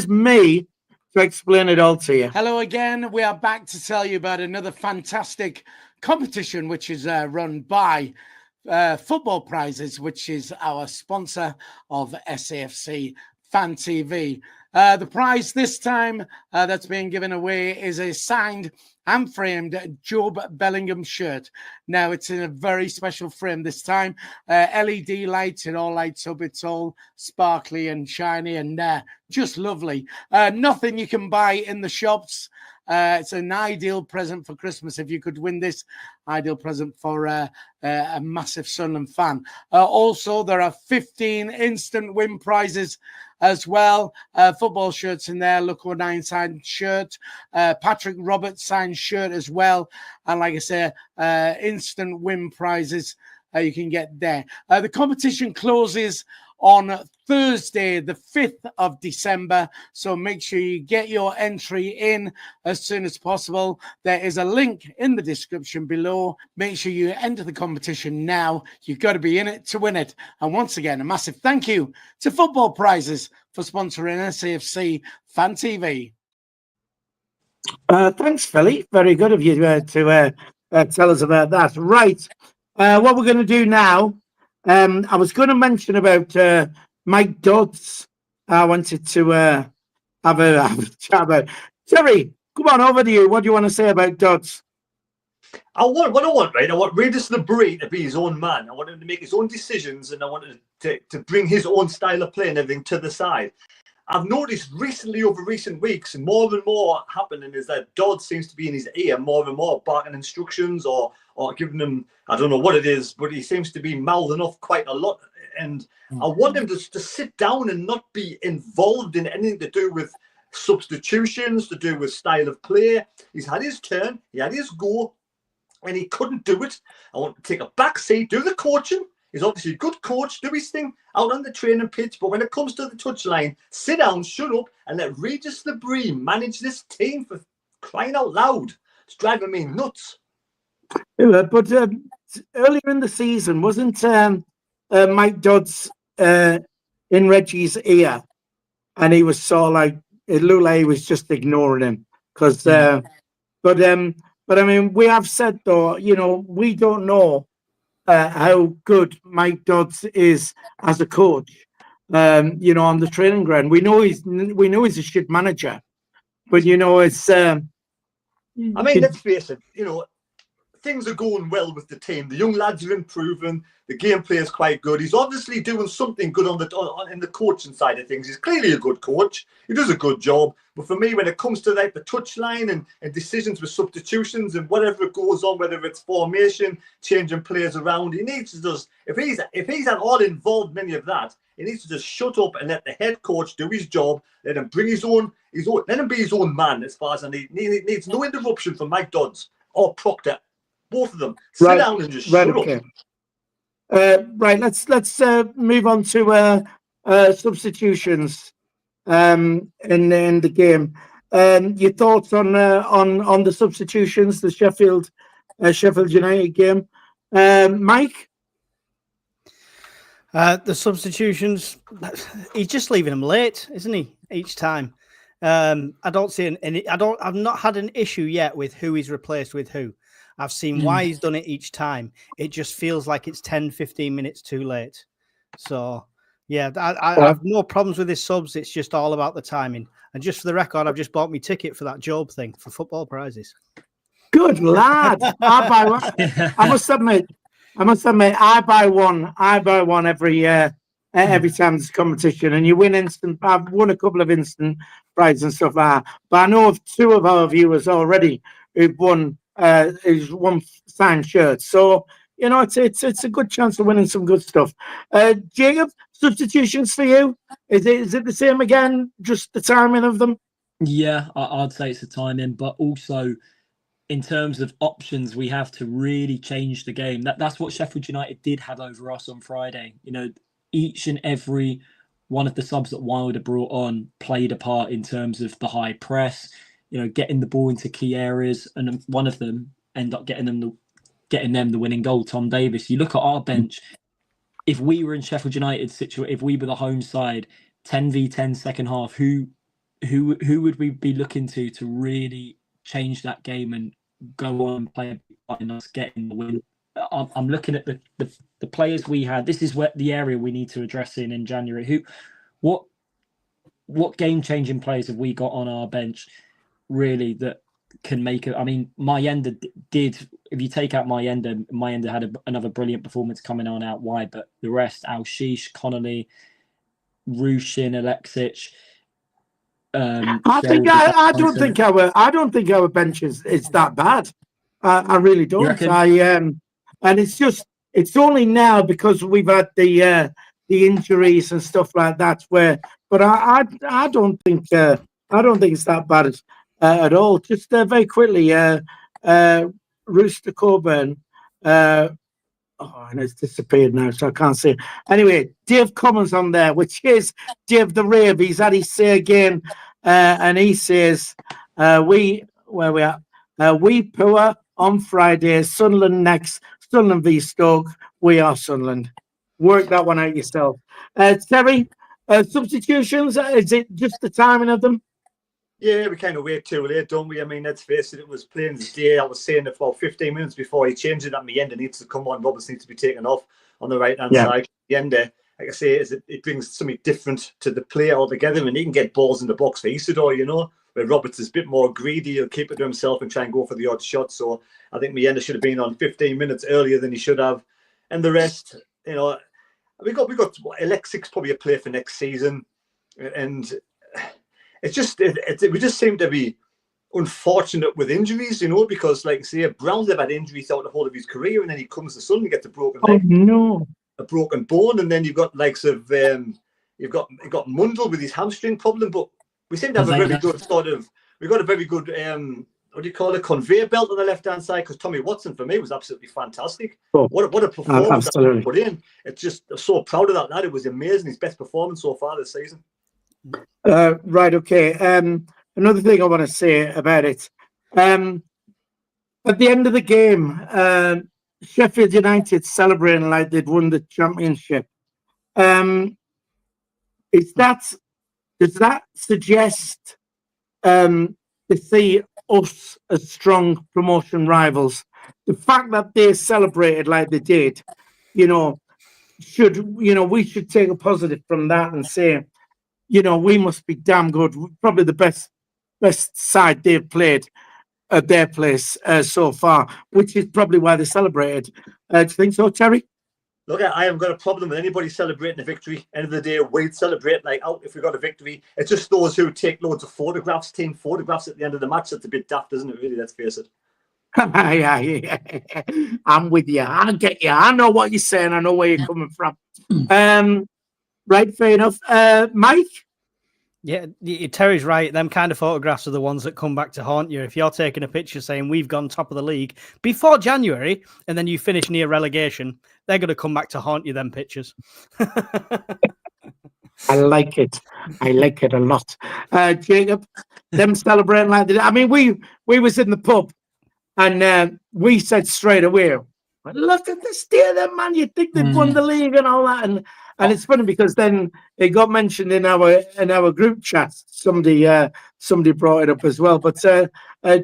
me to explain it all to you. Hello again. We are back to tell you about another fantastic competition, which is run by Football Prizes, which is our sponsor of SAFC Fan TV. The prize this time that's being given away is a signed and framed Job Bellingham shirt. Now, it's in a very special frame this time. LED lights, it all lights up. It's all sparkly and shiny and just lovely. Nothing you can buy in the shops. It's an ideal present for Christmas if you could win this. Ideal present for a massive Sunderland fan. Also, there are 15 instant win prizes as well. Football shirts in there. Look, 9 signed shirt. Patrick Roberts signed shirt as well. And like I say, instant win prizes you can get there. The competition closes on Thursday, the 5th of December. So make sure you get your entry in as soon as possible. There is a link in the description below. Make sure you enter the competition now. You've got to be in it to win it. And once again, a massive thank you to Football Prizes for sponsoring SAFC Fan TV. Thanks, Philly. Very good of you to tell us about that. Right. What we're going to do now, I was going to mention about Mike Dodds. I wanted to have a chat about. Terry, come on, over to you. What do you want to say about Dodds? I want Raiders the Bree to be his own man. I want him to make his own decisions, and I want him to bring his own style of play and everything to the side. I've noticed recently, over recent weeks, and more happening is that Dodds seems to be in his ear more and more, barking instructions or giving him, I don't know what it is, but he seems to be mouthing off quite a lot. And I want him to sit down and not be involved in anything to do with substitutions, to do with style of play. He's had his turn, he had his go, and he couldn't do it. I want to take a back seat, do the coaching. He's obviously a good coach, do his thing out on the training pitch, but when it comes to the touchline, sit down, shut up, and let Regis the Bree manage this team, for crying out loud. It's driving me nuts. But earlier in the season, wasn't Mike Dodds in Reggie's ear? And he was sort of like, it looked like he was just ignoring him. Because, but I mean, we have said, though, you know, we don't know how good Mike Dodds is as a coach, you know, on the training ground. We know he's a shit manager, but you know, it's. I mean, let's face it. You know, things are going well with the team. The young lads are improving. The gameplay is quite good. He's obviously doing something good in the coaching side of things. He's clearly a good coach. He does a good job. But for me, when it comes to like the touchline and decisions with substitutions and whatever goes on, whether it's formation, changing players around, he needs to just, if he's at all involved in any of that, he needs to just shut up and let the head coach do his job. Let him bring let him be his own man. As far as he needs no interruption from Mike Dodds or Proctor, both of them. Sit down and just shut up. Right, let's move on to substitutions in the game. Your thoughts on the substitutions, the Sheffield United game, Mike? The substitutions, he's just leaving them late, isn't he? Each time. I don't see I've not had an issue yet with who he's replaced with who. I've seen why he's done it each time. It just feels like it's 10, 15 minutes too late. So, yeah, I have no problems with his subs. It's just all about the timing. And just for the record, I've just bought me ticket for that Job thing for Football Prizes. Good lad. I must admit, I buy one every time there's a competition, and you win instant. I've won a couple of instant prizes and stuff like that. But I know of two of our viewers already who've won signed shirts. So, you know, it's a good chance of winning some good stuff. Jacob, substitutions for you? Is it the same again? Just the timing of them? Yeah, I'd say it's the timing, but also in terms of options, we have to really change the game. That's what Sheffield United did have over us on Friday. You know, each and every one of the subs that Wilder brought on played a part in terms of the high press, you know, getting the ball into key areas, and one of them ended up getting them the winning goal, Tom Davis. You look at our bench, if we were in Sheffield United situation, if we were the home side, 10v10 second half, who would we be looking to really change that game and go on and play a big part in us getting the win? I'm looking at the players we had. This is where the area we need to address in January. What game-changing players have we got on our bench really that can make it? I mean, Mayenda did. If you take out Mayenda had another brilliant performance coming on out wide, but the rest: Al-Shish, Connolly, Rushin, Alexic. I don't think our bench is that bad. I really don't. And it's only now because we've had the injuries and stuff like that. But I don't think it's that bad at all. Just very quickly, Rooster Coburn Oh, and it's disappeared now, so I can't see it. Anyway, Dave Cummins on there, which is Dave the Rave. He's had his say again, and he says, we poor on Friday, Sunderland next, Sunderland v Stoke. We are Sunderland. Work that one out yourself. Terry, substitutions, is it just the timing of them? Yeah, we kind of wait too late, don't we? I mean, let's face it, it was plain as day. I was saying it for 15 minutes before he changed it at the end. It needs to come on. Roberts needs to be taken off on the right-hand side. At the end there, like I say, it brings something different to the player altogether, and he can get balls in the box for Isidore, you know, where Roberts is a bit more greedy. He'll keep it to himself and try and go for the odd shot. So I think Mienda should have been on 15 minutes earlier than he should have. And the rest, you know, we got Alexic's probably a player for next season, and it's just we just seem to be unfortunate with injuries, you know, because like say Brown's have had injuries throughout the whole of his career, and then he comes to suddenly gets a broken leg, a broken bone, and then you've got likes of you've got Mundell with his hamstring problem, but we seem to have a very good we've got a very good what do you call it, conveyor belt on the left hand side, because Tommy Watson for me was absolutely fantastic. What a performance that he put in. It's just, I'm so proud of that lad. It was amazing, his best performance so far this season. Right, okay. Another thing I want to say about it. At the end of the game, Sheffield United celebrating like they'd won the championship. Does that suggest to see us as strong promotion rivals? The fact that they celebrated like they did, you know, we should take a positive from that and say, you know, we must be damn good. Probably the best side they've played at their place so far, which is probably why they celebrated. Do you think so, Terry? Look, I haven't got a problem with anybody celebrating a victory. End of the day, we'd celebrate like out if we got a victory. It's just those who take loads of photographs, team photographs at the end of the match. That's a bit daft, isn't it? Really, let's face it. Yeah. I'm with you. I get you. I know what you're saying. I know where you're coming from. Right, fair enough. Mike? Yeah, Terry's right. Them kind of photographs are the ones that come back to haunt you. If you're taking a picture saying we've gone top of the league before January and then you finish near relegation, they're going to come back to haunt you, them pictures. I like it. I like it a lot. Jacob, them celebrating like that. I mean, we was in the pub and we said straight away, look at the state of them, man. You'd think they'd won the league and all that. And it's funny because then it got mentioned in our group chat. Somebody brought it up as well. But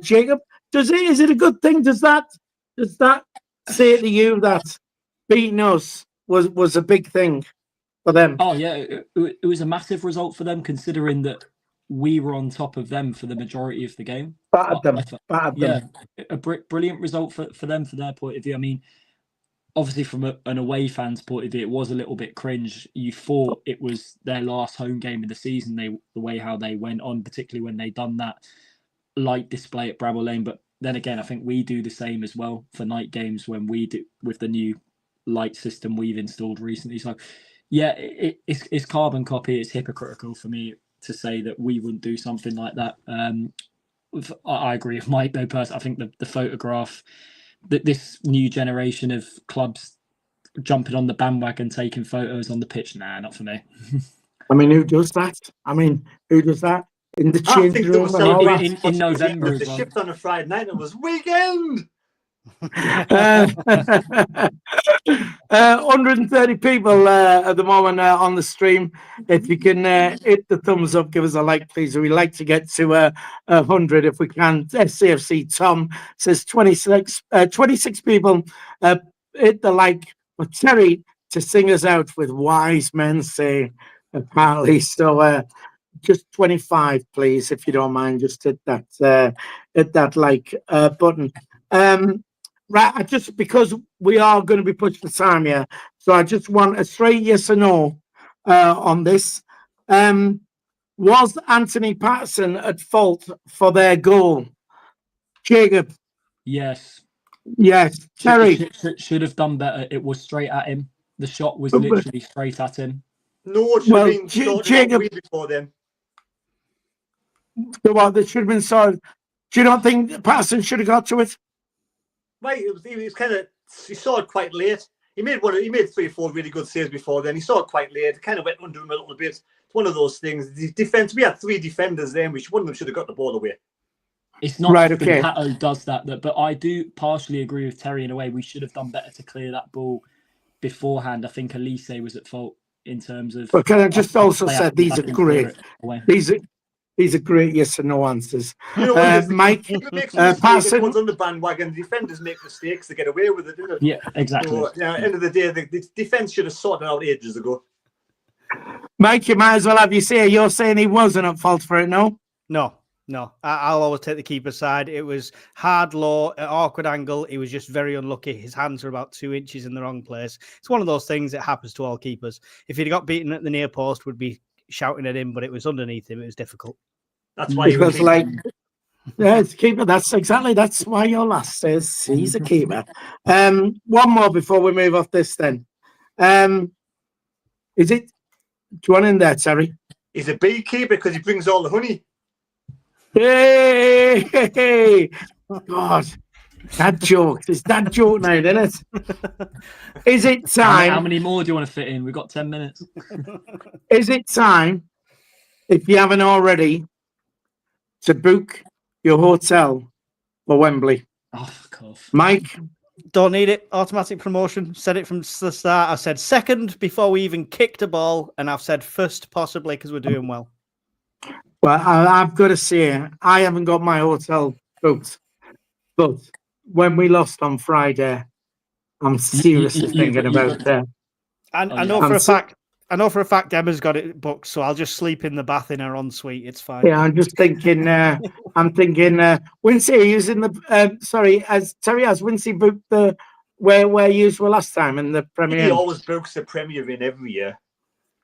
Jacob, is it a good thing? Does that say to you that beating us was a big thing for them? Oh yeah, it was a massive result for them, considering that we were on top of them for the majority of the game. Battered them. Yeah, a brilliant result for them, for their point of view. I mean, obviously from an away fan's point of view, it was a little bit cringe. You thought it was their last home game of the season, the way how they went on, particularly when they done that light display at Bramall Lane. But then again, I think we do the same as well for night games when we do with the new light system we've installed recently. So yeah, it's carbon copy. It's hypocritical for me to say that we wouldn't do something like that. I agree with Mike though, personally. I think the photograph, that this new generation of clubs jumping on the bandwagon, taking photos on the pitch, not for me. I mean, who does that? In the change room and all that? In November. The shift on a Friday night, it was weekend. 130 people at the moment on the stream. If you can hit the thumbs up, give us a like, please. We'd like to get to 100 if we can. SAFC Tom says 26 people hit the like for Terry to sing us out with wise men say, apparently. So just 25, please, if you don't mind. Just hit that like button. Right, because we are going to be pushed for time here, so I just want a straight yes or no on this. Was Anthony Patterson at fault for their goal? Jacob? Yes. Terry? Should have done better. It was straight at him. The shot was literally straight at him. No, it should have been Jacob before then. Well, there should have been sorted. Do you not think Patterson should have got to it? Right, he was kind of, he saw it quite late. He made 3 or 4 really good saves before then. He saw it quite late. It kind of went under him a little bit. It's one of those things. The defense, we had 3 defenders then, which one of them should have got the ball away. It's not Right, often okay. Pato does that, but I do partially agree with Terry in a way. We should have done better to clear that ball beforehand. I think Elise was at fault in terms of. But can I just also play say out these are and clear great. it away. These are great yes and no answers. You know, Mike, Parson, everyone's on the bandwagon. The defenders make mistakes; they get away with it. Don't they? Yeah, exactly. So, at the end of the day, the defense should have sorted it out ages ago. Mike, you might as well have your say. You're saying he wasn't at fault for it, no? No. I'll always take the keeper's side. It was hard low, an awkward angle. He was just very unlucky. His hands were about 2 inches in the wrong place. It's one of those things that happens to all keepers. If he'd got beaten at the near post, we'd be shouting at him, but it was underneath him. It was difficult. That's why Because, yeah, it's keeper. That's why your last says he's a keeper. One more before we move off this then. Is it? Do you want in there, Terry? he's a beekeeper because he brings all the honey. Hey, God, that joke. It's that joke now, isn't it? Is it time? How many more do you want to fit in? We've got 10 minutes. Is it time, if you haven't already, to book your hotel for Wembley? Oh, fuck off. Mike? Don't need it. Automatic promotion. Said it from the start. I said second before we even kicked a ball, and I've said first possibly because we're doing well. Well, I've got to say, I haven't got my hotel booked, but when we lost on Friday, I'm seriously thinking about that. I know for a fact. I know for a fact Emma's got it booked, so I'll just sleep in the bath in her ensuite. It's fine. Yeah, I'm just thinking. I'm thinking. Wincy, who's in the? Sorry, as Terry has Wincy booked the where you were last time in the Premier. He always books the Premier in every year.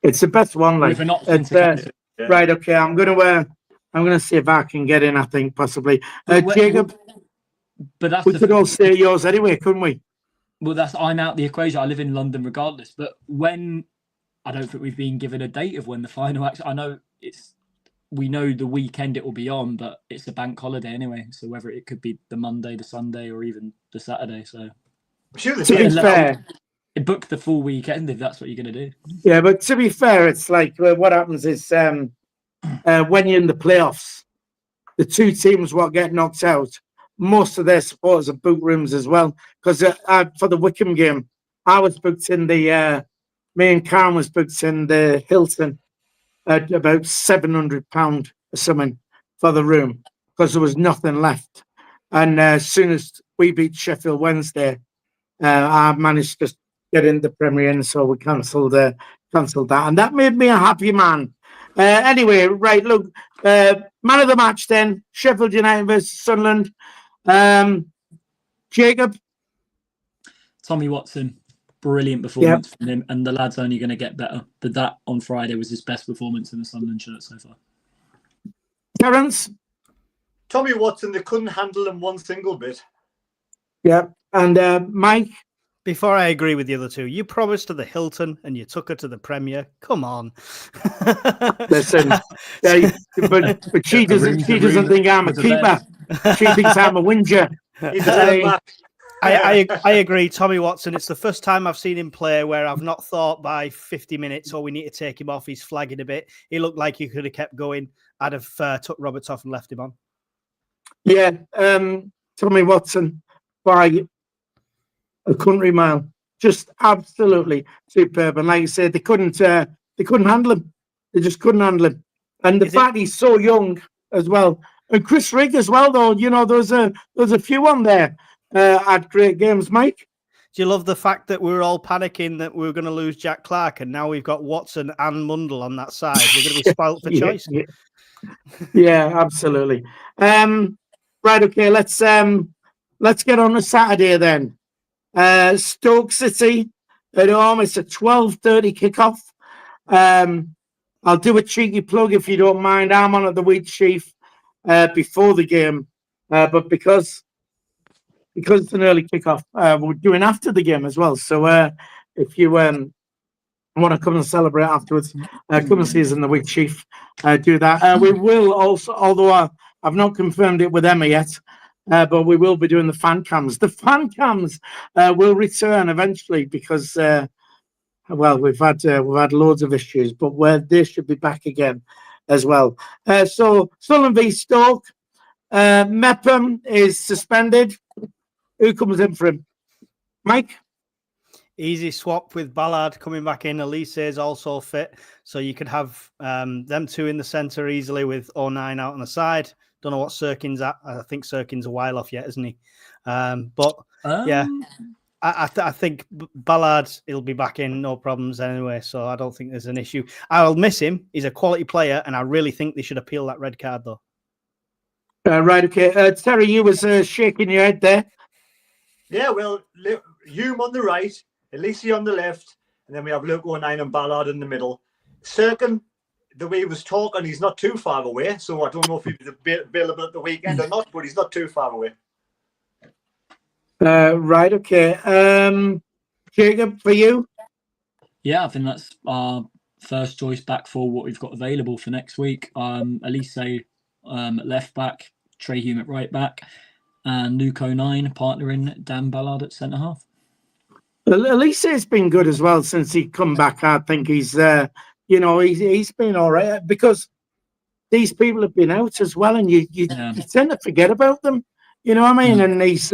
It's the best one. Like With an option to cancel. Yeah. right. Okay, I'm gonna see if I can get in. I think possibly. Jacob, But that's we could all stay yours anyway, couldn't we? Well, I'm out the equation. I live in London regardless. But when I don't think we've been given a date of when the final actually. I know we know the weekend it will be on, but it's a bank holiday anyway. So whether it could be the Monday, the Sunday, or even the Saturday. So Sure, To be fair, book the full weekend if that's what you're going to do. yeah, but to be fair, it's like what happens is when you're in the playoffs, the two teams what get knocked out, most of their supporters have booked rooms as well. Because for the Wickham game, I was booked in the. Me and Karen was booked in the Hilton at about £700 or something for the room because there was nothing left. And as soon as we beat Sheffield Wednesday, I managed to get in the Premier Inn, so we cancelled that, and that made me a happy man. Anyway, right, look, man of the match then, Sheffield United versus Sunderland. Jacob? Tommy Watson. Brilliant performance from him, and the lad's only going to get better. But that on Friday was his best performance in the Sunderland shirt so far. Terence? Tommy Watson, they couldn't handle him one single bit. Yeah. And Mike? Before I agree with the other two, you promised her the Hilton and you took her to the Premier. Come on. Listen, but she doesn't think I'm a keeper. She thinks I'm a whinger. He's a back. I agree, Tommy Watson. It's the first time I've seen him play where I've not thought by 50 minutes, we need to take him off. He's flagging a bit. He looked like he could have kept going. I'd have took Roberts off and left him on. Yeah, Tommy Watson by a country mile, just absolutely superb. And like you said, they couldn't handle him. They just couldn't handle him. And the fact he's so young as well, and Chris Rigg as well, though. You know, there's a few on there. Had great games, Mike. Do you love the fact that we were all panicking that we were going to lose Jack Clark, and now we've got Watson and Mundell on that side? We're going to be spoilt for choice. Yeah, absolutely. Right, okay. Let's get on to Saturday then. Stoke City at home. It's a 12:30 kickoff. I'll do a cheeky plug if you don't mind. I'm on at the Wheat Sheaf before the game, but because it's an early kickoff, we're doing after the game as well. So if you want to come and celebrate afterwards, come and see us in the Wheat Sheaf. Do that. We will also, although I've not confirmed it with Emma yet, but we will be doing the fan cams. The fan cams will return eventually because, well, we've had loads of issues, but they should be back again as well. So Sunderland v Stoke, Mepham is suspended. Who comes in for him? Mike? Easy swap with Ballard coming back in. Elise is also fit, so you could have them two in the centre easily with 09 out on the side. Don't know what Sirkin's at. I think Sirkin's a while off yet, isn't he? Yeah, I think Ballard, he'll be back in, no problems anyway, so I don't think there's an issue. I'll miss him. He's a quality player, and I really think they should appeal that red card, though. Right, okay. Terry, you was shaking your head there. Yeah, well, Hume on the right, Elise on the left, and then we have Luke 09 and Ballard in the middle. Sirkin, the way he was talking, he's not too far away, so I don't know if he's available at the weekend or not, but he's not too far away. Right, okay. Jacob, for you? Yeah, I think that's our first choice back for what we've got available for next week. Elise at left back, Trey Hume at right back, and Luke 09 partnering Dan Ballard at centre half. Elise has been good as well since he come back. I think he's he's been all right because these people have been out as well, and you tend to forget about them. You know what I mean? And he's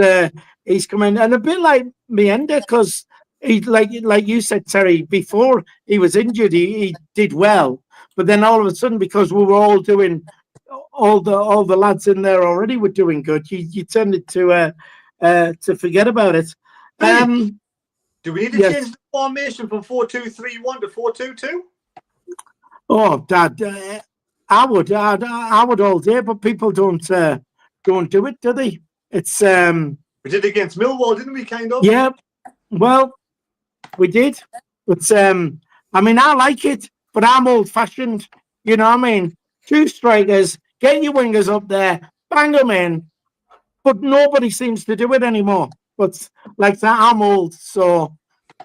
come in, and a bit like Meenda, because he like you said, Terry, before he was injured, he did well, but then all of a sudden, because we were all doing, all the lads in there already were doing good, you tended to forget about it. Do we need to change the formation from 4-2-3-1 to 4-2-2? Oh, Dad, I would all day, but people don't do it, do they? It's we did against Millwall, didn't we? Kind of. Yeah, well, we did, but I mean, I like it, but I'm old-fashioned. You know what I mean? 2 strikers, get your wingers up there, bang them in, but nobody seems to do it anymore. But like that, I'm old, so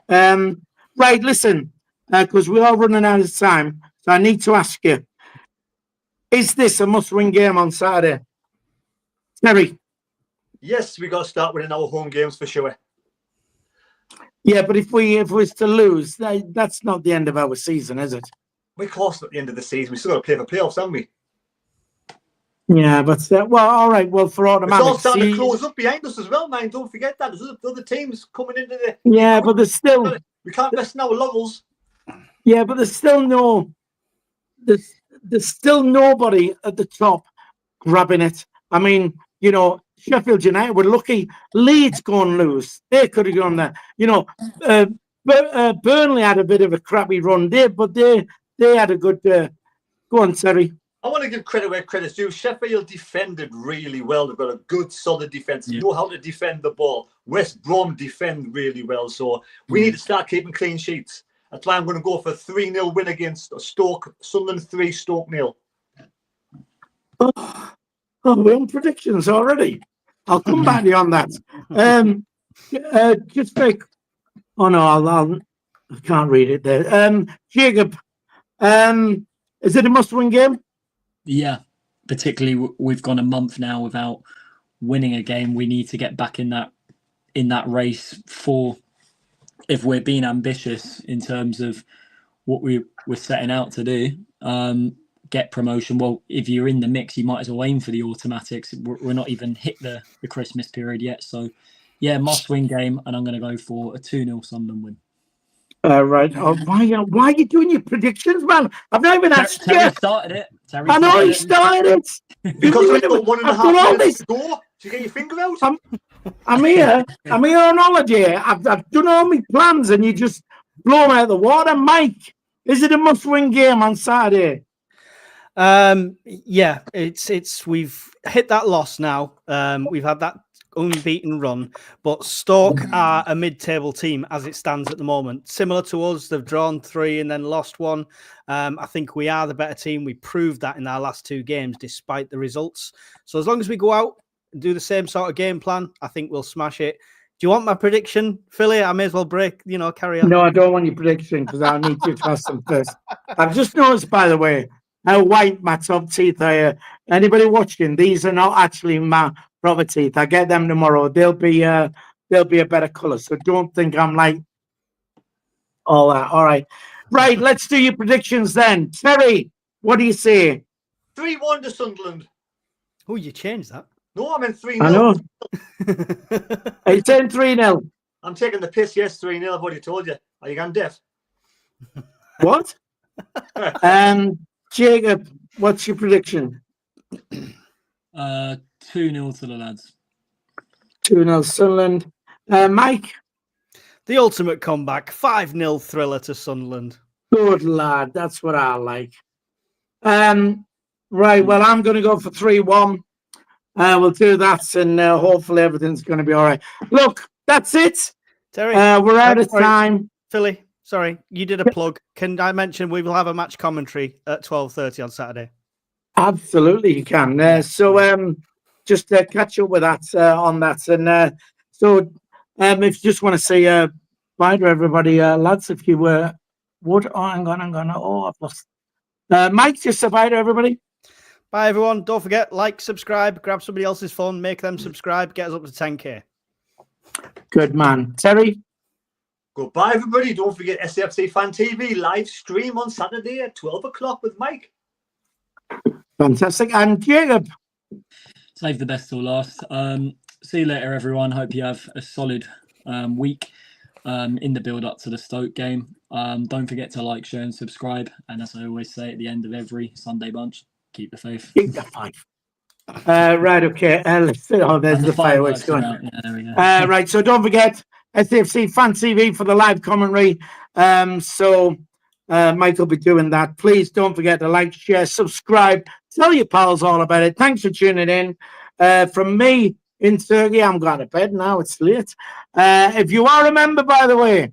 right. Listen, because we are running out of time, so I need to ask you: is this a must-win game on Saturday, Terry? Yes, we got to start winning our home games for sure. Yeah, but if we're to lose, that's not the end of our season, is it? We're close at the end of the season. We still got to play for playoffs, haven't we? Yeah, but well, all right. Well, for automatic, it's all starting to close up behind us as well, man. Don't forget that there's other teams coming into the. Yeah, but there's still. We can't rest in our laurels. Yeah, but there's still there's still nobody at the top grabbing it. I mean, you know, Sheffield United were lucky. Leeds go and lose. They could have gone there. You know, Burnley had a bit of a crappy run there, but they had a good. Go on, Terry. I want to give credit where credit's due. Sheffield defended really well. They've got a good, solid defence. They know how to defend the ball. West Brom defend really well. So we need to start keeping clean sheets. That's why I'm going to go for a 3-0 win against Stoke. Sunderland 3, Stoke 0. Oh, we're on predictions already. I'll come back to you on that. Just like, oh no, I can't read it there. Jacob, is it a must-win game? Yeah, particularly we've gone a month now without winning a game. We need to get back in that race for, if we're being ambitious in terms of what we're setting out to do, get promotion. Well, if you're in the mix, you might as well aim for the automatics. We're not even hit the Christmas period yet. So, yeah, must-win game, and I'm going to go for a 2-0 Sunderland win. Right. Oh, why are you doing your predictions, man? I've not even asked you. Terry started it. I know he started it. Because we've got 1.5 minutes to go. Did you get your finger out? I'm here on holiday. I've done all my plans, and you just blow me out of the water. Mike, is it a must-win game on Saturday? Yeah, it's we've hit that loss now. We've had that unbeaten run, but Stoke are a mid-table team as it stands at the moment. Similar to us, they've drawn 3 and then lost 1. I think we are the better team. We proved that in our last 2 games, despite the results. So as long as we go out and do the same sort of game plan, I think we'll smash it. Do you want my prediction, Philly? I may as well carry on. No, I don't want your prediction because I need you to ask them first. I've just noticed, by the way, how white my top teeth are. Anybody watching? These are not actually my proper teeth. I get them tomorrow. They'll be a better color. So don't think I'm like all that. All right. Right, let's do your predictions then. Terry, what do you say? 3-1 to Sunderland. Oh, you changed that. No, I meant 3-0. I know. It's 3-0. I'm taking the piss. Yes, 3-0. I've already told you. Are you gone deaf? What? Jacob, what's your prediction? 2-0 to the lads. 2-0 Sunderland. Mike? The ultimate comeback, 5-0 thriller to Sunderland. Good lad. That's what I like. Right, well, I'm going to go for 3-1. We'll do that, and hopefully everything's going to be all right. Look, that's it. Terry, we're out of time. Philly, sorry, you did a plug. Can I mention we will have a match commentary at 12:30 on Saturday? Absolutely, you can. So just catch up with that on that. And so if you just want to say bye to everybody, lads, if you would. Oh, hang on. Oh, I've lost. Mike, just say bye to everybody. Bye, everyone. Don't forget, like, subscribe, grab somebody else's phone, make them subscribe, get us up to 10K. Good man. Terry? Goodbye, everybody. Don't forget SAFC Fan TV live stream on Saturday at 12 o'clock with Mike. Fantastic. And Jacob? Save the best till last. See you later, everyone. Hope you have a solid week in the build-up to the Stoke game. Don't forget to like, share and subscribe. And as I always say at the end of every Sunday bunch, keep the faith. Keep the faith. Right, okay. There's the fireworks going. Yeah, there we go. Right, so don't forget SAFC Fan TV for the live commentary. So Mike will be doing that. Please don't forget to like, share, subscribe, tell your pals all about it. Thanks for tuning in. From me in Turkey, I'm going to bed now. It's late. If you are a member, by the way.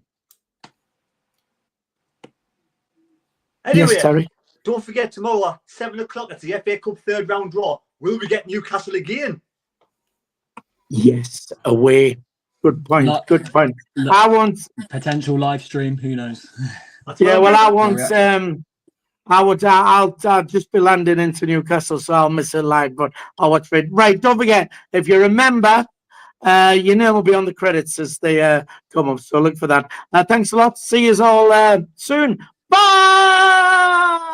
Anyway, Yes, Terry. Don't forget tomorrow, 7 o'clock, it's the FA Cup third round draw. Will we get Newcastle again? Yes, away. Good point. Good point. I want potential live stream. Who knows? Yeah, well, I want. I'll just be landing into Newcastle, so I'll miss it live. But I'll watch it. Right. Don't forget, if you remember, your name will be on the credits as they come up. So look for that. Thanks a lot. See you all soon. Bye.